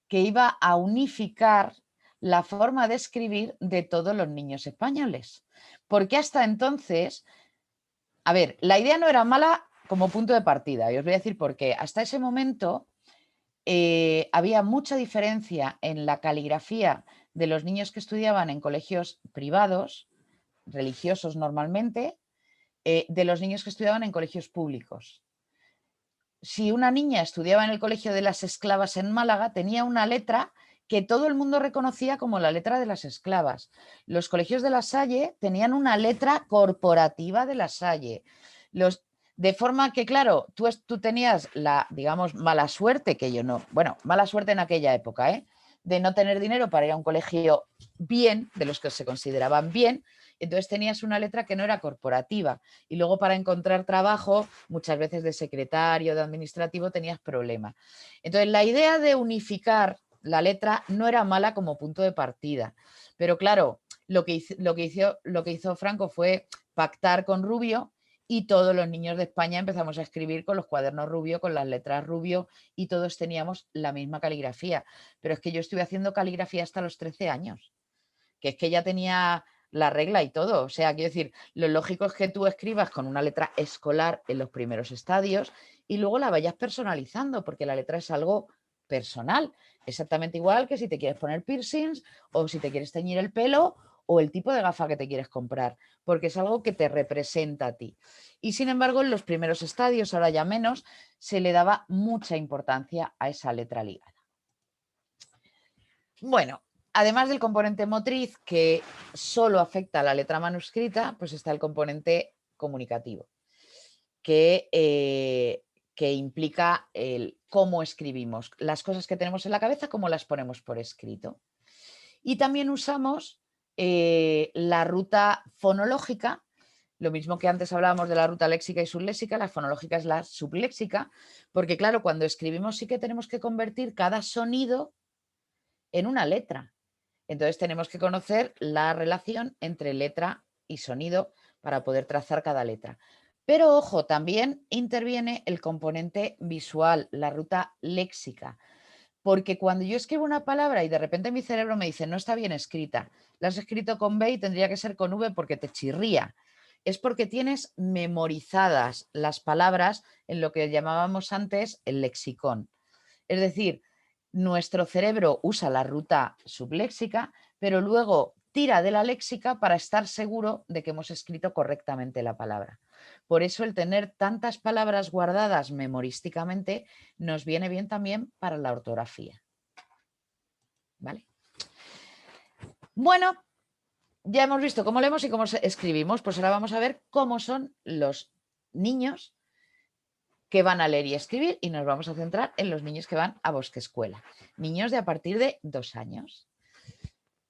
que iba a unificar la forma de escribir de todos los niños españoles. Porque hasta entonces, a ver, la idea no era mala como punto de partida, y os voy a decir por qué. Hasta ese momento había mucha diferencia en la caligrafía de los niños que estudiaban en colegios privados, religiosos normalmente, de los niños que estudiaban en colegios públicos. Si una niña estudiaba en el Colegio de las Esclavas en Málaga, tenía una letra que todo el mundo reconocía como la letra de las esclavas. Los colegios de La Salle tenían una letra corporativa de La Salle. De forma que, claro, tú tenías la, digamos, mala suerte, que yo no, bueno, mala suerte en aquella época, de no tener dinero para ir a un colegio bien, de los que se consideraban bien. Entonces tenías una letra que no era corporativa y luego para encontrar trabajo, muchas veces de secretario, de administrativo, tenías problemas. Entonces la idea de unificar la letra no era mala como punto de partida, pero claro, lo que hizo Franco fue pactar con Rubio y todos los niños de España empezamos a escribir con los cuadernos Rubio, con las letras Rubio, y todos teníamos la misma caligrafía. Pero es que yo estuve haciendo caligrafía hasta los 13 años, que es que ya tenía la regla y todo. O sea, quiero decir, lo lógico es que tú escribas con una letra escolar en los primeros estadios y luego la vayas personalizando, porque la letra es algo personal. Exactamente igual que si te quieres poner piercings o si te quieres teñir el pelo o el tipo de gafa que te quieres comprar, porque es algo que te representa a ti. Y sin embargo, en los primeros estadios, ahora ya menos, se le daba mucha importancia a esa letra ligada. Bueno, además del componente motriz, que solo afecta a la letra manuscrita, pues está el componente comunicativo, que implica el cómo escribimos, las cosas que tenemos en la cabeza, cómo las ponemos por escrito. Y también usamos la ruta fonológica, lo mismo que antes hablábamos de la ruta léxica y subléxica, la fonológica es la subléxica, porque claro, cuando escribimos sí que tenemos que convertir cada sonido en una letra. Entonces tenemos que conocer la relación entre letra y sonido para poder trazar cada letra. Pero ojo, también interviene el componente visual, la ruta léxica. Porque cuando yo escribo una palabra y de repente mi cerebro me dice no está bien escrita, la has escrito con B y tendría que ser con V porque te chirría, es porque tienes memorizadas las palabras en lo que llamábamos antes el lexicón. Es decir, nuestro cerebro usa la ruta subléxica, pero luego tira de la léxica para estar seguro de que hemos escrito correctamente la palabra. Por eso el tener tantas palabras guardadas memorísticamente nos viene bien también para la ortografía. ¿Vale? Bueno, ya hemos visto cómo leemos y cómo escribimos, pues ahora vamos a ver cómo son los niños que van a leer y escribir y nos vamos a centrar en los niños que van a Bosque Escuela. Niños de a partir de 2 años.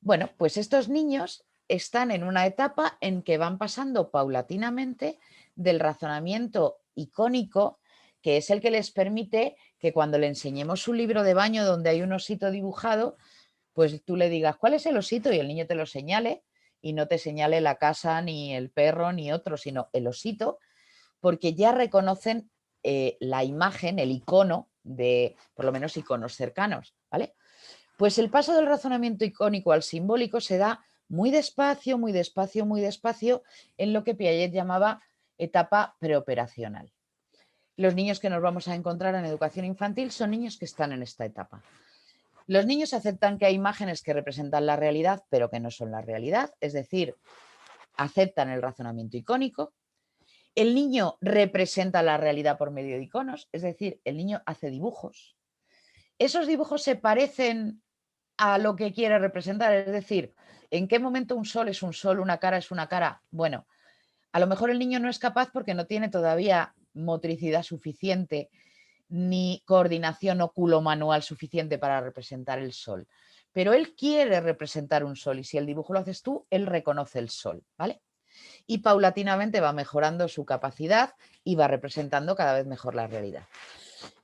Bueno, pues estos niños están en una etapa en que van pasando paulatinamente del razonamiento icónico, que es el que les permite que cuando le enseñemos un libro de baño donde hay un osito dibujado, pues tú le digas, ¿cuál es el osito? Y el niño te lo señale y no te señale la casa, ni el perro, ni otro, sino el osito, porque ya reconocen la imagen, el icono de, por lo menos, iconos cercanos, ¿vale? Pues el paso del razonamiento icónico al simbólico se da muy despacio, muy despacio, muy despacio, en lo que Piaget llamaba etapa preoperacional. Los niños que nos vamos a encontrar en educación infantil son niños que están en esta etapa. Los niños aceptan que hay imágenes que representan la realidad, pero que no son la realidad, es decir, aceptan el razonamiento icónico. El niño representa la realidad por medio de iconos, es decir, el niño hace dibujos. Esos dibujos se parecen a lo que quiere representar, es decir, ¿en qué momento un sol es un sol, una cara es una cara? Bueno, a lo mejor el niño no es capaz porque no tiene todavía motricidad suficiente ni coordinación oculomanual suficiente para representar el sol. Pero él quiere representar un sol y si el dibujo lo haces tú, él reconoce el sol, ¿vale? Y paulatinamente va mejorando su capacidad y va representando cada vez mejor la realidad.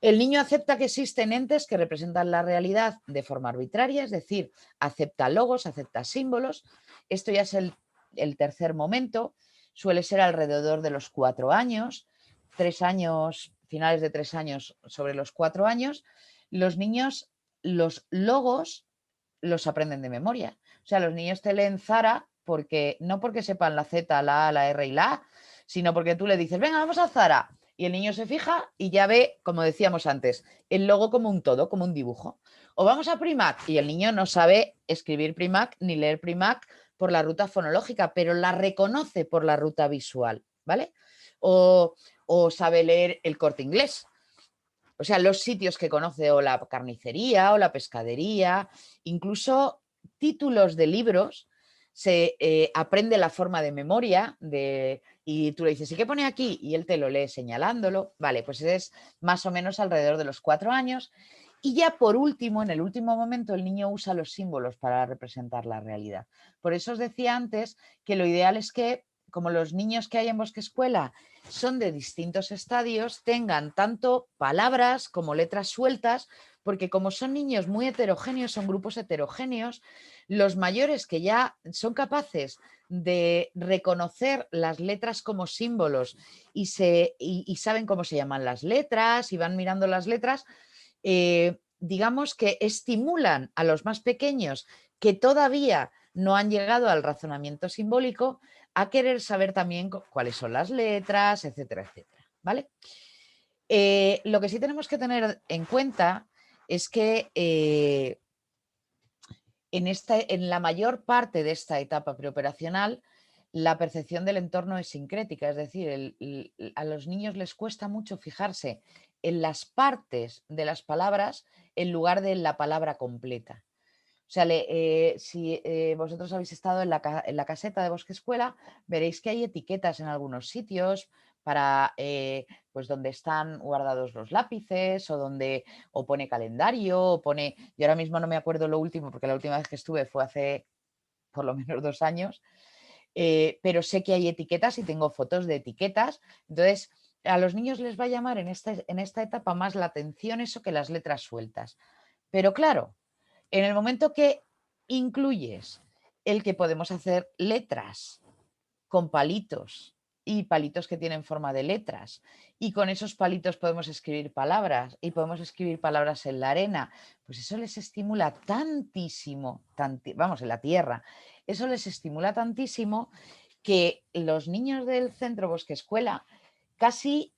El niño acepta que existen entes que representan la realidad de forma arbitraria, es decir, acepta logos, acepta símbolos. Esto ya es el tercer momento, suele ser alrededor de los 4 años, 3 años, finales de 3 años sobre los 4 años. Los niños, los logos los aprenden de memoria. O sea, los niños te leen Zara porque no porque sepan la Z, la A, la R y la A, sino porque tú le dices, venga, vamos a Zara. Y el niño se fija y ya ve, como decíamos antes, el logo como un todo, como un dibujo. O vamos a Primac y el niño no sabe escribir Primac ni leer Primac por la ruta fonológica, pero la reconoce por la ruta visual, ¿vale? O sabe leer el Corte Inglés. O sea, los sitios que conoce, o la carnicería o la pescadería, incluso títulos de libros, se aprende la forma de memoria y tú le dices, ¿y qué pone aquí? Y él te lo lee señalándolo. Vale, pues es más o menos alrededor de los 4 años. Y ya por último, en el último momento, el niño usa los símbolos para representar la realidad. Por eso os decía antes que lo ideal es que, como los niños que hay en Bosque Escuela son de distintos estadios, tengan tanto palabras como letras sueltas, porque como son niños muy heterogéneos, son grupos heterogéneos, los mayores que ya son capaces de reconocer las letras como símbolos y saben cómo se llaman las letras y van mirando las letras, digamos que estimulan a los más pequeños que todavía no han llegado al razonamiento simbólico, a querer saber también cuáles son las letras, etcétera, etcétera, ¿vale? Lo que sí tenemos que tener en cuenta es que en la mayor parte de esta etapa preoperacional, la percepción del entorno es sincrética, es decir, a los niños les cuesta mucho fijarse en las partes de las palabras en lugar de la palabra completa. O sea, si vosotros habéis estado en la caseta de Bosque Escuela, veréis que hay etiquetas en algunos sitios para pues donde están guardados los lápices o pone calendario, o pone... Yo ahora mismo no me acuerdo lo último, porque la última vez que estuve fue hace por lo menos 2 años, pero sé que hay etiquetas y tengo fotos de etiquetas. Entonces, a los niños les va a llamar en esta etapa más la atención eso que las letras sueltas. Pero claro, en el momento que incluyes el que podemos hacer letras con palitos y palitos que tienen forma de letras, y con esos palitos podemos escribir palabras y podemos escribir palabras en la arena, pues eso les estimula tantísimo, vamos, en la tierra, eso les estimula tantísimo que los niños del centro Bosque Escuela casi,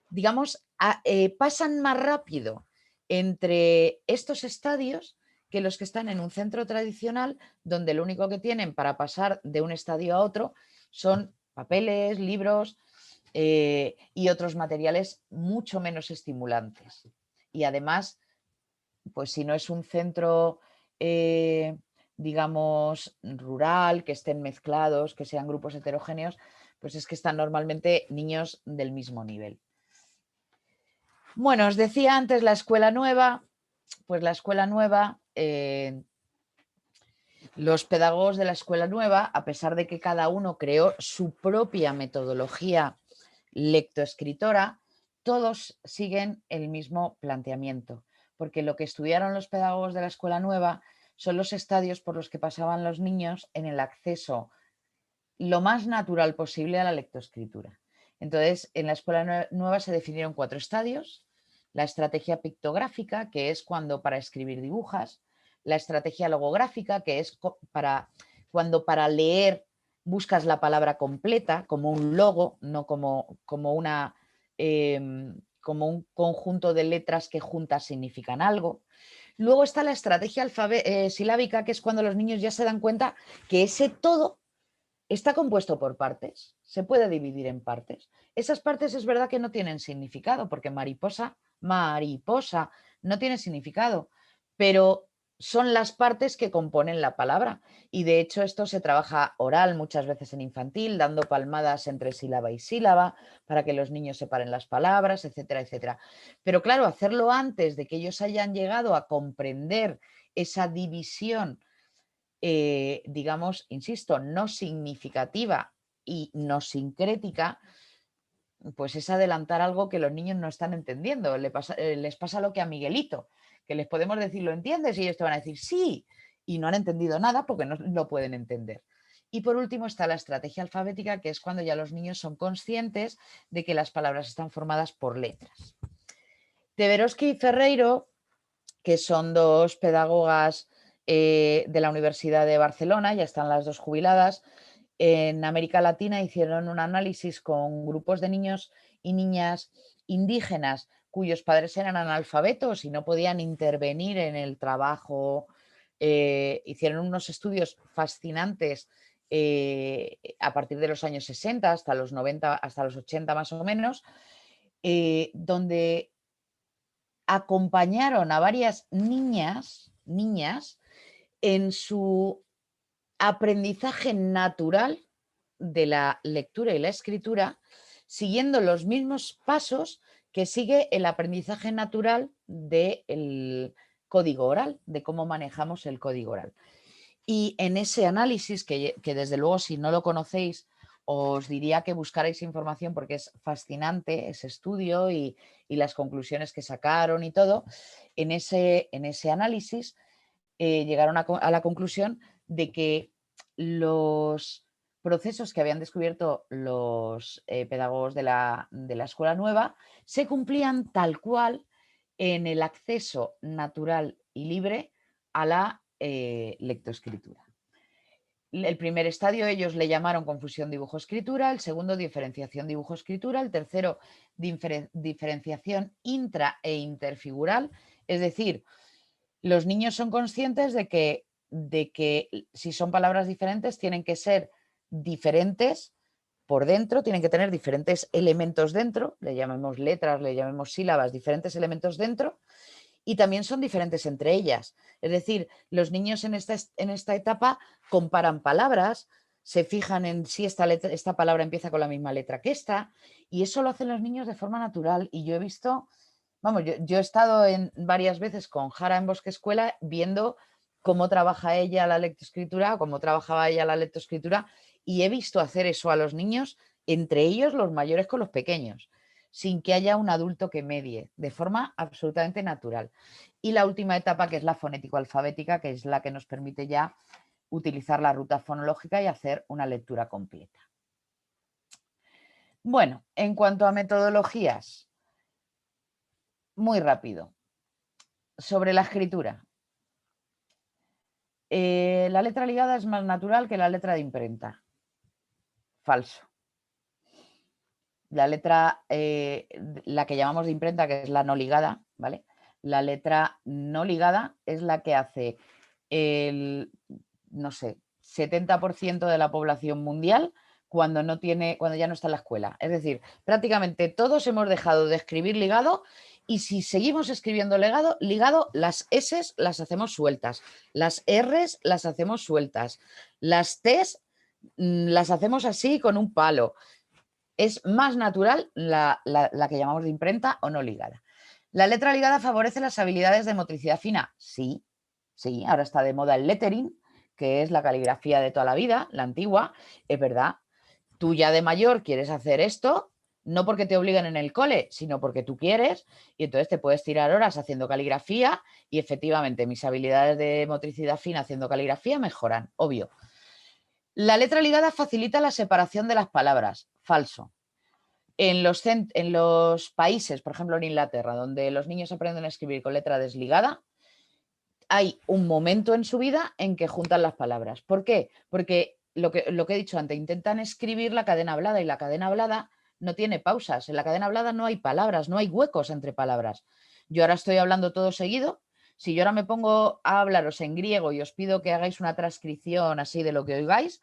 digamos, pasan más rápido entre estos estadios que los que están en un centro tradicional, donde lo único que tienen para pasar de un estadio a otro son papeles, libros y otros materiales mucho menos estimulantes. Y además, pues si no es un centro, digamos, rural, que estén mezclados, que sean grupos heterogéneos, pues es que están normalmente niños del mismo nivel. Bueno, os decía antes la escuela nueva, pues la escuela nueva, los pedagogos de la escuela nueva, a pesar de que cada uno creó su propia metodología lectoescritora, todos siguen el mismo planteamiento, porque lo que estudiaron los pedagogos de la escuela nueva son los estadios por los que pasaban los niños en el acceso lo más natural posible a la lectoescritura. Entonces, en la escuela nueva se definieron 4 estadios: la estrategia pictográfica, que es cuando para escribir dibujas; la estrategia logográfica, que es cuando para leer buscas la palabra completa, como un logo, no como un conjunto de letras que juntas significan algo. Luego está la estrategia silábica, que es cuando los niños ya se dan cuenta que ese todo está compuesto por partes, se puede dividir en partes. Esas partes es verdad que no tienen significado, porque mariposa no tiene significado, pero son las partes que componen la palabra. Y de hecho esto se trabaja oral muchas veces en infantil, dando palmadas entre sílaba y sílaba para que los niños separen las palabras, etcétera, etcétera. Pero claro, hacerlo antes de que ellos hayan llegado a comprender esa división, digamos, insisto, no significativa y no sincrética, pues es adelantar algo que los niños no están entendiendo. Les pasa lo que a Miguelito, que les podemos decir, ¿lo entiendes? Y ellos te van a decir sí, y no han entendido nada porque no lo pueden entender. Y por último está la estrategia alfabética, que es cuando ya los niños son conscientes de que las palabras están formadas por letras. Teveroski y Ferreiro, que son 2 pedagogas de la Universidad de Barcelona, ya están las 2 jubiladas, en América Latina hicieron un análisis con grupos de niños y niñas indígenas cuyos padres eran analfabetos y no podían intervenir en el trabajo. Hicieron unos estudios fascinantes a partir de los años 60 hasta los 90, hasta los 80 más o menos, donde acompañaron a varias niñas en su aprendizaje natural de la lectura y la escritura, siguiendo los mismos pasos que sigue el aprendizaje natural del código oral, de cómo manejamos el código oral. Y en ese análisis, que desde luego si no lo conocéis, os diría que buscarais información porque es fascinante ese estudio y las conclusiones que sacaron y todo, en ese análisis llegaron a la conclusión de que los procesos que habían descubierto los pedagogos de la escuela nueva se cumplían tal cual en el acceso natural y libre a la lectoescritura. El primer estadio ellos le llamaron confusión dibujo-escritura, el segundo diferenciación dibujo-escritura, el tercero diferenciación intra e interfigural, es decir, los niños son conscientes de que si son palabras diferentes tienen que ser diferentes por dentro, tienen que tener diferentes elementos dentro, le llamemos letras, le llamemos sílabas, diferentes elementos dentro, y también son diferentes entre ellas. Es decir, los niños en esta etapa comparan palabras, se fijan en si esta palabra empieza con la misma letra que esta, y eso lo hacen los niños de forma natural. Y yo he visto, vamos, yo he estado varias veces con Jara en Bosque Escuela viendo cómo trabaja ella la lectoescritura, cómo trabajaba ella la lectoescritura, y he visto hacer eso a los niños, entre ellos los mayores con los pequeños, sin que haya un adulto que medie, de forma absolutamente natural. Y la última etapa, que es la fonético-alfabética, que es la que nos permite ya utilizar la ruta fonológica y hacer una lectura completa. Bueno, en cuanto a metodologías, muy rápido, sobre la escritura. La letra ligada es más natural que la letra de imprenta. Falso. La letra, la que llamamos de imprenta, que es la no ligada, ¿vale? La letra no ligada es la que hace el, no sé, 70% de la población mundial cuando ya no está en la escuela. Es decir, prácticamente todos hemos dejado de escribir ligado, y si seguimos escribiendo ligado, las S las hacemos sueltas, las R las hacemos sueltas, las T las hacemos así con un palo. Es más natural la que llamamos de imprenta o no ligada. ¿La letra ligada favorece las habilidades de motricidad fina? Sí, sí, ahora está de moda el lettering, que es la caligrafía de toda la vida, la antigua, es verdad. Tú ya de mayor quieres hacer esto, no porque te obliguen en el cole, sino porque tú quieres, y entonces te puedes tirar horas haciendo caligrafía, y efectivamente mis habilidades de motricidad fina haciendo caligrafía mejoran, obvio. La letra ligada facilita la separación de las palabras. Falso. En los países, por ejemplo en Inglaterra, donde los niños aprenden a escribir con letra desligada, hay un momento en su vida en que juntan las palabras. ¿Por qué? Porque lo que he dicho antes, intentan escribir la cadena hablada, y la cadena hablada no tiene pausas. En la cadena hablada no hay palabras, no hay huecos entre palabras. Yo ahora estoy hablando todo seguido. Si yo ahora me pongo a hablaros en griego y os pido que hagáis una transcripción así de lo que oigáis,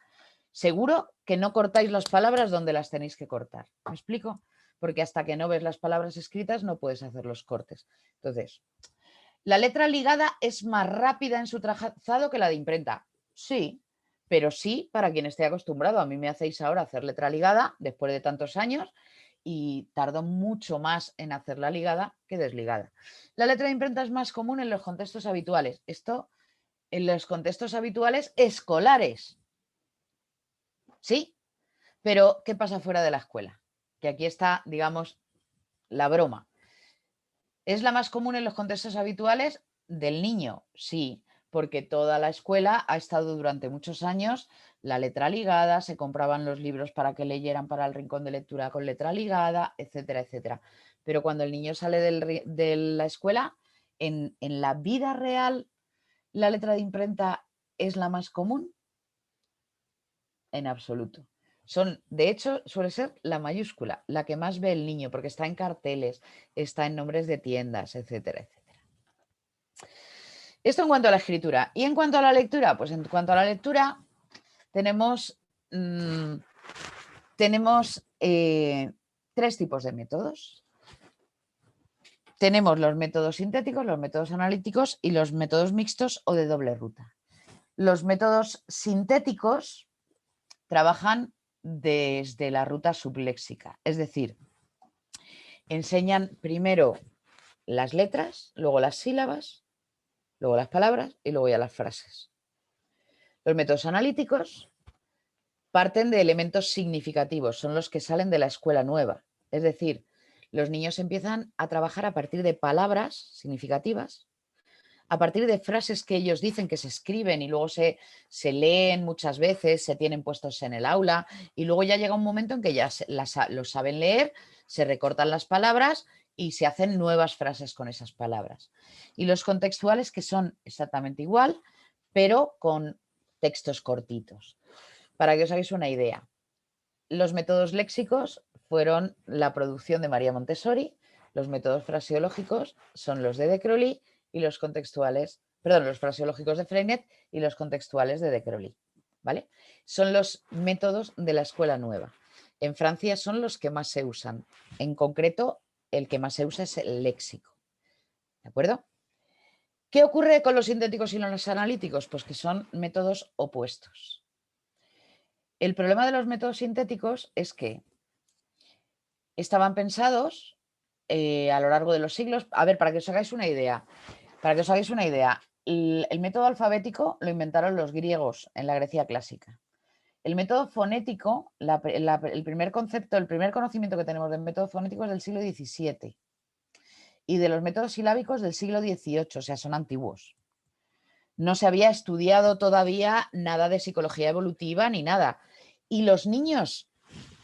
seguro que no cortáis las palabras donde las tenéis que cortar. ¿Me explico? Porque hasta que no ves las palabras escritas no puedes hacer los cortes. Entonces, ¿la letra ligada es más rápida en su trazado que la de imprenta? Sí, pero sí para quien esté acostumbrado. A mí me hacéis ahora hacer letra ligada después de tantos años y tardo mucho más en hacer la ligada que desligada. La letra de imprenta es más común en los contextos habituales. Esto en los contextos habituales escolares. Sí, pero ¿qué pasa fuera de la escuela? Que aquí está, digamos, la broma. ¿Es la más común en los contextos habituales del niño? Sí, porque toda la escuela ha estado durante muchos años la letra ligada, se compraban los libros para que leyeran para el rincón de lectura con letra ligada, etcétera, etcétera. Pero cuando el niño sale de la escuela, en la vida real, ¿la letra de imprenta es la más común? En absoluto. De hecho, suele ser la mayúscula, la que más ve el niño, porque está en carteles, está en nombres de tiendas, etcétera, etcétera. Esto en cuanto a la escritura. ¿Y en cuanto a la lectura? Pues en cuanto a la lectura tenemos tres tipos de métodos. Tenemos los métodos sintéticos, los métodos analíticos y los métodos mixtos o de doble ruta. Los métodos sintéticos trabajan desde la ruta subléxica, es decir, enseñan primero las letras, luego las sílabas, luego las palabras y luego ya las frases. Los métodos analíticos parten de elementos significativos, son los que salen de la escuela nueva, es decir, los niños empiezan a trabajar a partir de palabras significativas, a partir de frases que ellos dicen que se escriben y luego se leen muchas veces, se tienen puestos en el aula, y luego ya llega un momento en que ya lo saben leer, se recortan las palabras y se hacen nuevas frases con esas palabras. Y los contextuales, que son exactamente igual, pero con textos cortitos. Para que os hagáis una idea, los métodos léxicos fueron la producción de María Montessori, los métodos fraseológicos son los de De Crowley y los contextuales, perdón, los fraseológicos de Freinet y los contextuales de De Crowley, ¿vale? Son los métodos de la escuela nueva. En Francia son los que más se usan. En concreto, el que más se usa es el léxico. ¿De acuerdo? ¿Qué ocurre con los sintéticos y los analíticos? Pues que son métodos opuestos. El problema de los métodos sintéticos es que estaban pensados a lo largo de los siglos. A ver, para que os hagáis una idea, el método alfabético lo inventaron los griegos en la Grecia clásica. El método fonético, el primer concepto, el primer conocimiento que tenemos del método fonético es del siglo XVII y de los métodos silábicos del siglo XVIII, o sea, son antiguos. No se había estudiado todavía nada de psicología evolutiva ni nada. Y los niños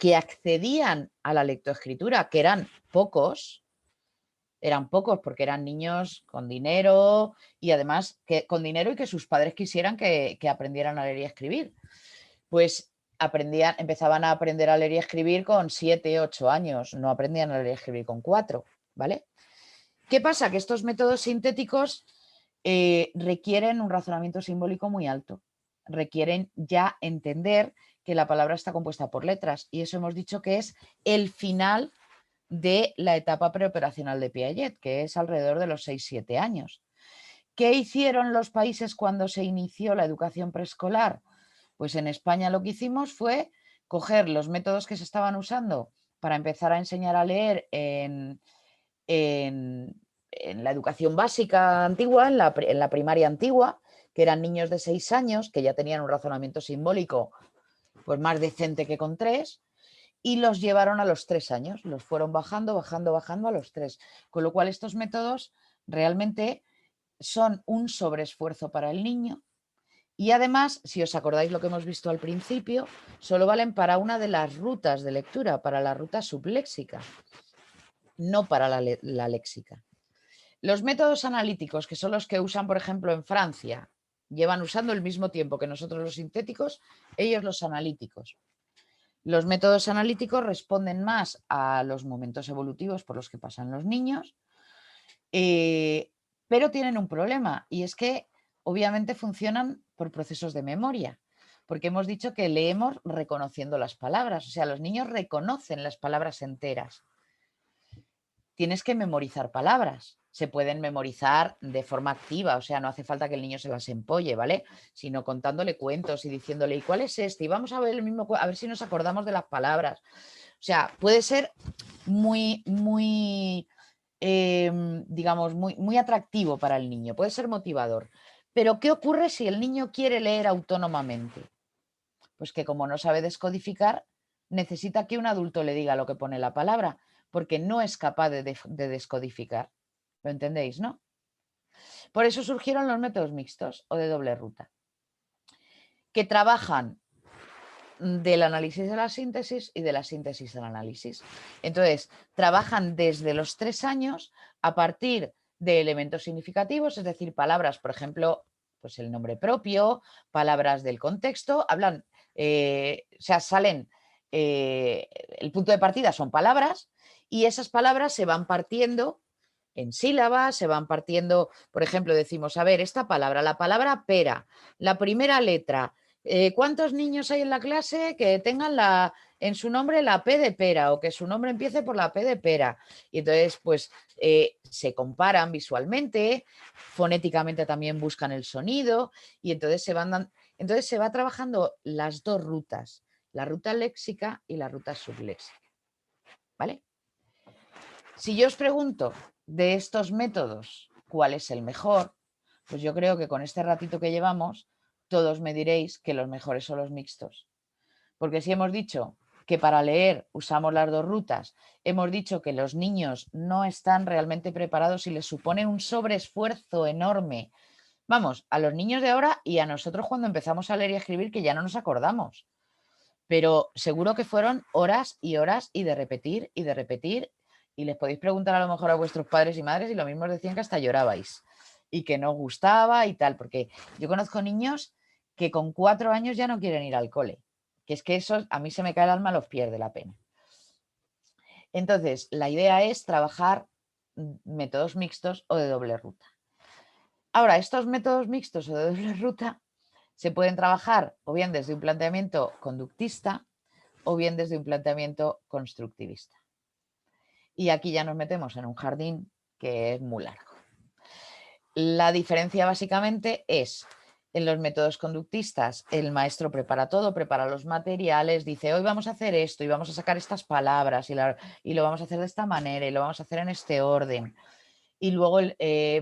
que accedían a la lectoescritura, que eran pocos porque eran niños con dinero y además con dinero y que sus padres quisieran que aprendieran a leer y a escribir. Pues empezaban a aprender a leer y a escribir con 7, 8 años, no aprendían a leer y a escribir con 4, ¿vale? ¿Qué pasa? Que estos métodos sintéticos requieren un razonamiento simbólico muy alto, requieren ya entender que la palabra está compuesta por letras y eso hemos dicho que es el final de la etapa preoperacional de Piaget, que es alrededor de los 6-7 años. ¿Qué hicieron los países cuando se inició la educación preescolar? Pues en España lo que hicimos fue coger los métodos que se estaban usando para empezar a enseñar a leer en la educación básica antigua, en la primaria antigua, que eran niños de 6 años, que ya tenían un razonamiento simbólico pues más decente que con 3, y los llevaron a los 3 años, los fueron bajando a los 3, con lo cual estos métodos realmente son un sobreesfuerzo para el niño. Y además, si os acordáis lo que hemos visto al principio, solo valen para una de las rutas de lectura, para la ruta subléxica, no para la léxica. Los métodos analíticos, que son los que usan, por ejemplo, en Francia, llevan usando el mismo tiempo que nosotros los sintéticos, ellos los analíticos. Los métodos analíticos responden más a los momentos evolutivos por los que pasan los niños, pero tienen un problema y es que obviamente funcionan por procesos de memoria, porque hemos dicho que leemos reconociendo las palabras, o sea, los niños reconocen las palabras enteras. Tienes que memorizar palabras, se pueden memorizar de forma activa, o sea, no hace falta que el niño se las empolle, ¿vale? Sino contándole cuentos y diciéndole, ¿y cuál es este? Y vamos a ver el mismo, a ver si nos acordamos de las palabras. O sea, puede ser muy, muy, digamos, muy atractivo para el niño, puede ser motivador. Pero ¿qué ocurre si el niño quiere leer autónomamente? Pues que como no sabe descodificar, necesita que un adulto le diga lo que pone la palabra, porque no es capaz de descodificar. ¿Lo entendéis, no? Por eso surgieron los métodos mixtos o de doble ruta, que trabajan del análisis a la síntesis y de la síntesis al análisis. Entonces, trabajan desde los 3 años a partir de elementos significativos, es decir, palabras, por ejemplo, pues el nombre propio, palabras del contexto, hablan, o sea, salen, el punto de partida son palabras y esas palabras se van partiendo en sílabas, se van partiendo, por ejemplo, decimos, a ver, esta palabra, la palabra pera, la primera letra, ¿cuántos niños hay en la clase que tengan en su nombre la P de pera o que su nombre empiece por la P de pera? Y entonces, pues, se comparan visualmente, fonéticamente también buscan el sonido y entonces se va trabajando las dos rutas, la ruta léxica y la ruta subléxica, ¿vale? Si yo os pregunto de estos métodos cuál es el mejor, pues yo creo que con este ratito que llevamos todos me diréis que los mejores son los mixtos. Porque si hemos dicho que para leer usamos las dos rutas, hemos dicho que los niños no están realmente preparados y les supone un sobreesfuerzo enorme. Vamos, a los niños de ahora y a nosotros cuando empezamos a leer y a escribir que ya no nos acordamos. Pero seguro que fueron horas y horas y de repetir y les podéis preguntar a lo mejor a vuestros padres y madres y lo mismo os decían que hasta llorabais y que no os gustaba y tal, porque yo conozco niños que con 4 años ya no quieren ir al cole. Que es que eso a mí se me cae el alma a los pies de la pena. Entonces, la idea es trabajar métodos mixtos o de doble ruta. Ahora, estos métodos mixtos o de doble ruta se pueden trabajar o bien desde un planteamiento conductista o bien desde un planteamiento constructivista. Y aquí ya nos metemos en un jardín que es muy largo. La diferencia básicamente es, en los métodos conductistas, el maestro prepara todo, prepara los materiales, dice hoy vamos a hacer esto y vamos a sacar estas palabras y lo vamos a hacer de esta manera y lo vamos a hacer en este orden. Y luego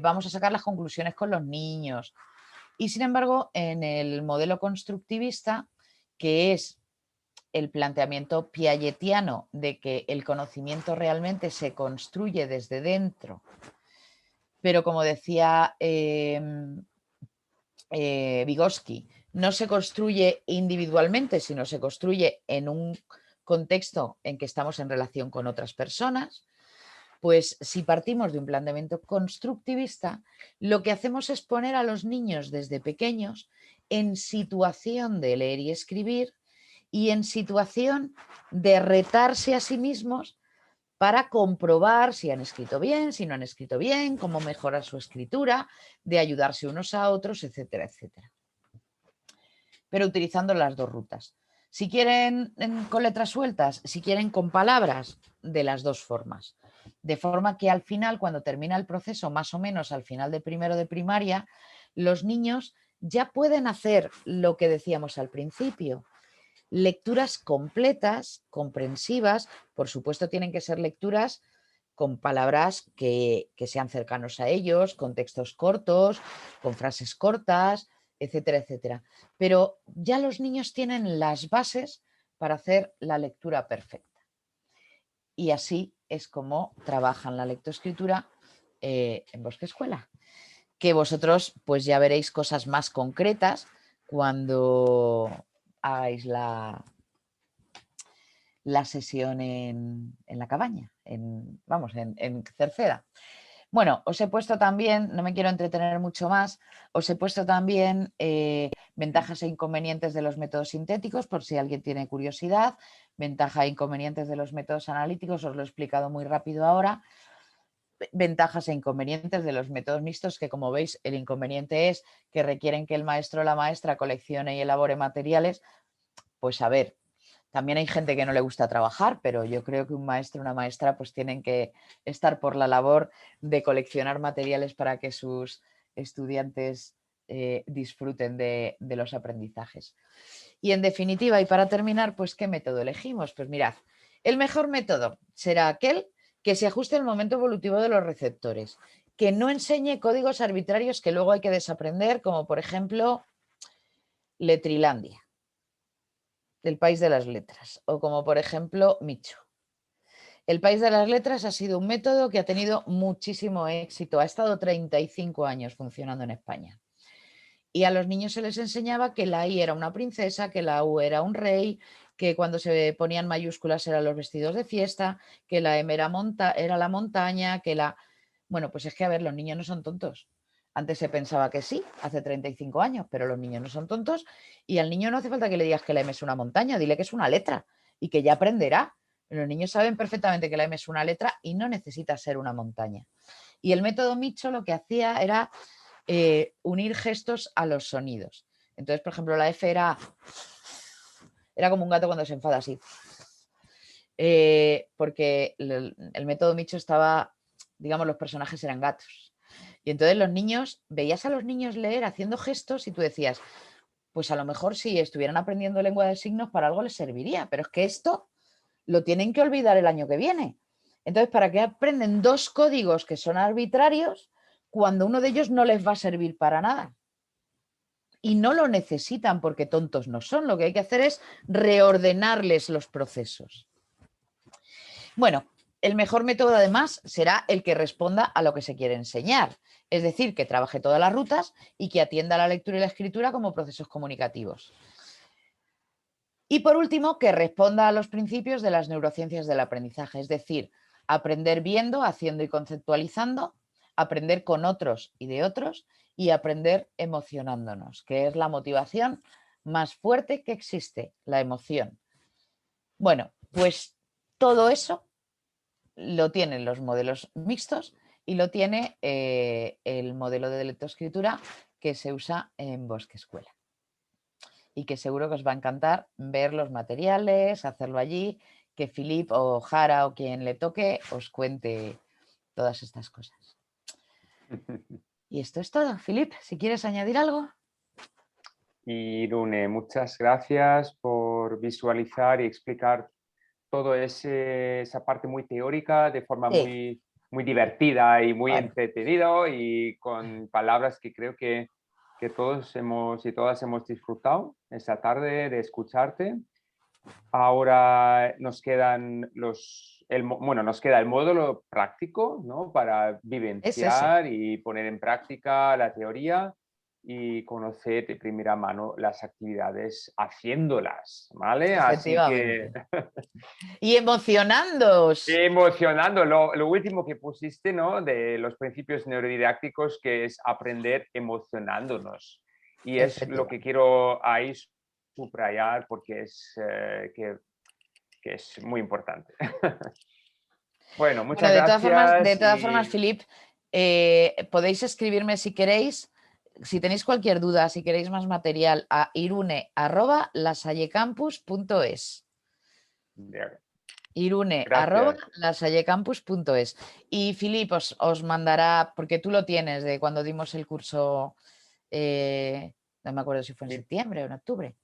vamos a sacar las conclusiones con los niños. Y sin embargo, en el modelo constructivista, que es el planteamiento piagetiano de que el conocimiento realmente se construye desde dentro, pero como decía Vygotsky, no se construye individualmente, sino se construye en un contexto en que estamos en relación con otras personas. Pues si partimos de un planteamiento constructivista, lo que hacemos es poner a los niños desde pequeños en situación de leer y escribir y en situación de retarse a sí mismos para comprobar si han escrito bien, si no han escrito bien, cómo mejorar su escritura, de ayudarse unos a otros, etcétera, etcétera. Pero utilizando las dos rutas. Si quieren con letras sueltas, si quieren con palabras, de las dos formas. De forma que al final, cuando termina el proceso, más o menos al final de primero de primaria, los niños ya pueden hacer lo que decíamos al principio. Lecturas completas, comprensivas, por supuesto tienen que ser lecturas con palabras que sean cercanos a ellos, con textos cortos, con frases cortas, etcétera, etcétera. Pero ya los niños tienen las bases para hacer la lectura perfecta. Y así es como trabajan la lectoescritura en Bosque Escuela. Que vosotros pues ya veréis cosas más concretas cuando hagáis la sesión en la cabaña, en Cerceda. Bueno, os he puesto también, no me quiero entretener mucho más, os he puesto también ventajas e inconvenientes de los métodos sintéticos, por si alguien tiene curiosidad, ventajas e inconvenientes de los métodos analíticos, os lo he explicado muy rápido ahora, ventajas e inconvenientes de los métodos mixtos, que como veis el inconveniente es que requieren que el maestro o la maestra coleccione y elabore materiales. Pues a ver, también hay gente que no le gusta trabajar, pero yo creo que un maestro o una maestra pues tienen que estar por la labor de coleccionar materiales para que sus estudiantes disfruten de los aprendizajes. Y en definitiva, y para terminar, pues ¿qué método elegimos? Pues mirad, el mejor método será aquel que se ajuste al momento evolutivo de los receptores, que no enseñe códigos arbitrarios que luego hay que desaprender, como por ejemplo Letrilandia, del País de las Letras, o como por ejemplo Micho. El País de las Letras ha sido un método que ha tenido muchísimo éxito, ha estado 35 años funcionando en España. Y a los niños se les enseñaba que la I era una princesa, que la U era un rey, que cuando se ponían mayúsculas eran los vestidos de fiesta, que la M era la montaña, que la... Bueno, pues es que a ver, los niños no son tontos. Antes se pensaba que sí, hace 35 años, pero los niños no son tontos y al niño no hace falta que le digas que la M es una montaña, dile que es una letra y que ya aprenderá. Los niños saben perfectamente que la M es una letra y no necesita ser una montaña. Y el método Micho lo que hacía era unir gestos a los sonidos. Entonces, por ejemplo, la F era como un gato cuando se enfada así. Porque el método Micho estaba, digamos, los personajes eran gatos. Y entonces los niños, veías a los niños leer haciendo gestos y tú decías, pues a lo mejor si estuvieran aprendiendo lengua de signos para algo les serviría, pero es que esto lo tienen que olvidar el año que viene. Entonces, ¿para qué aprenden dos códigos que son arbitrarios cuando uno de ellos no les va a servir para nada? Y no lo necesitan porque tontos no son, lo que hay que hacer es reordenarles los procesos. Bueno, el mejor método además será el que responda a lo que se quiere enseñar, es decir, que trabaje todas las rutas y que atienda a la lectura y la escritura como procesos comunicativos. Y por último, que responda a los principios de las neurociencias del aprendizaje, es decir, aprender viendo, haciendo y conceptualizando, aprender con otros y de otros y aprender emocionándonos, que es la motivación más fuerte que existe, la emoción. Bueno, pues todo eso lo tienen los modelos mixtos y lo tiene el modelo de lectoescritura que se usa en Bosque Escuela. Y que seguro que os va a encantar ver los materiales, hacerlo allí, que Filip o Jara o quien le toque os cuente todas estas cosas. Y esto es todo. Filip, si quieres añadir algo. Irune, muchas gracias por visualizar y explicar toda esa parte muy teórica de forma muy, muy divertida y muy entretenido y con palabras que creo que todos hemos y todas hemos disfrutado esta tarde de escucharte. Ahora nos quedan nos queda el módulo práctico, ¿no? Para vivenciar y poner en práctica la teoría y conocer de primera mano las actividades haciéndolas, ¿vale? Así que... Y emocionándoos. Emocionando. Lo último que pusiste, ¿no? De los principios neurodidácticos, que es aprender emocionándonos. Y es lo que quiero ahí subrayar porque es que es muy importante. Bueno, muchas gracias. De todas formas, Filip, podéis escribirme si queréis. Si tenéis cualquier duda, si queréis más material, a irune@lasallecampus.es. Irune@lasallecampus.es. Y Filip os mandará, porque tú lo tienes de cuando dimos el curso, no me acuerdo si fue en septiembre o en octubre.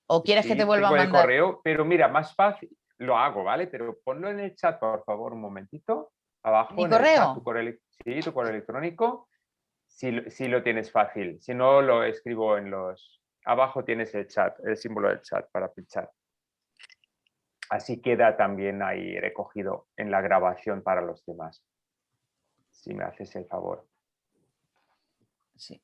¿O quieres que te vuelva a mandar? El correo, pero mira, más fácil, lo hago, ¿vale? Pero ponlo en el chat, por favor, un momentito. Abajo ¿Mi en correo? El chat, tu correo electrónico. Si lo tienes fácil, si no lo escribo en los... Abajo tienes el chat, el símbolo del chat para pinchar. Así queda también ahí recogido en la grabación para los demás. Si me haces el favor. Sí.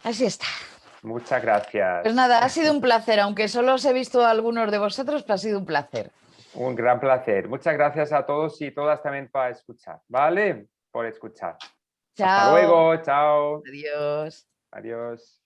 Así está. Muchas gracias. Pues nada, ha sido un placer, aunque solo os he visto a algunos de vosotros, pero ha sido un placer. Un gran placer. Muchas gracias a todos y todas también para escuchar, ¿vale? Por escuchar. Chao. Hasta luego, chao. Adiós. Adiós.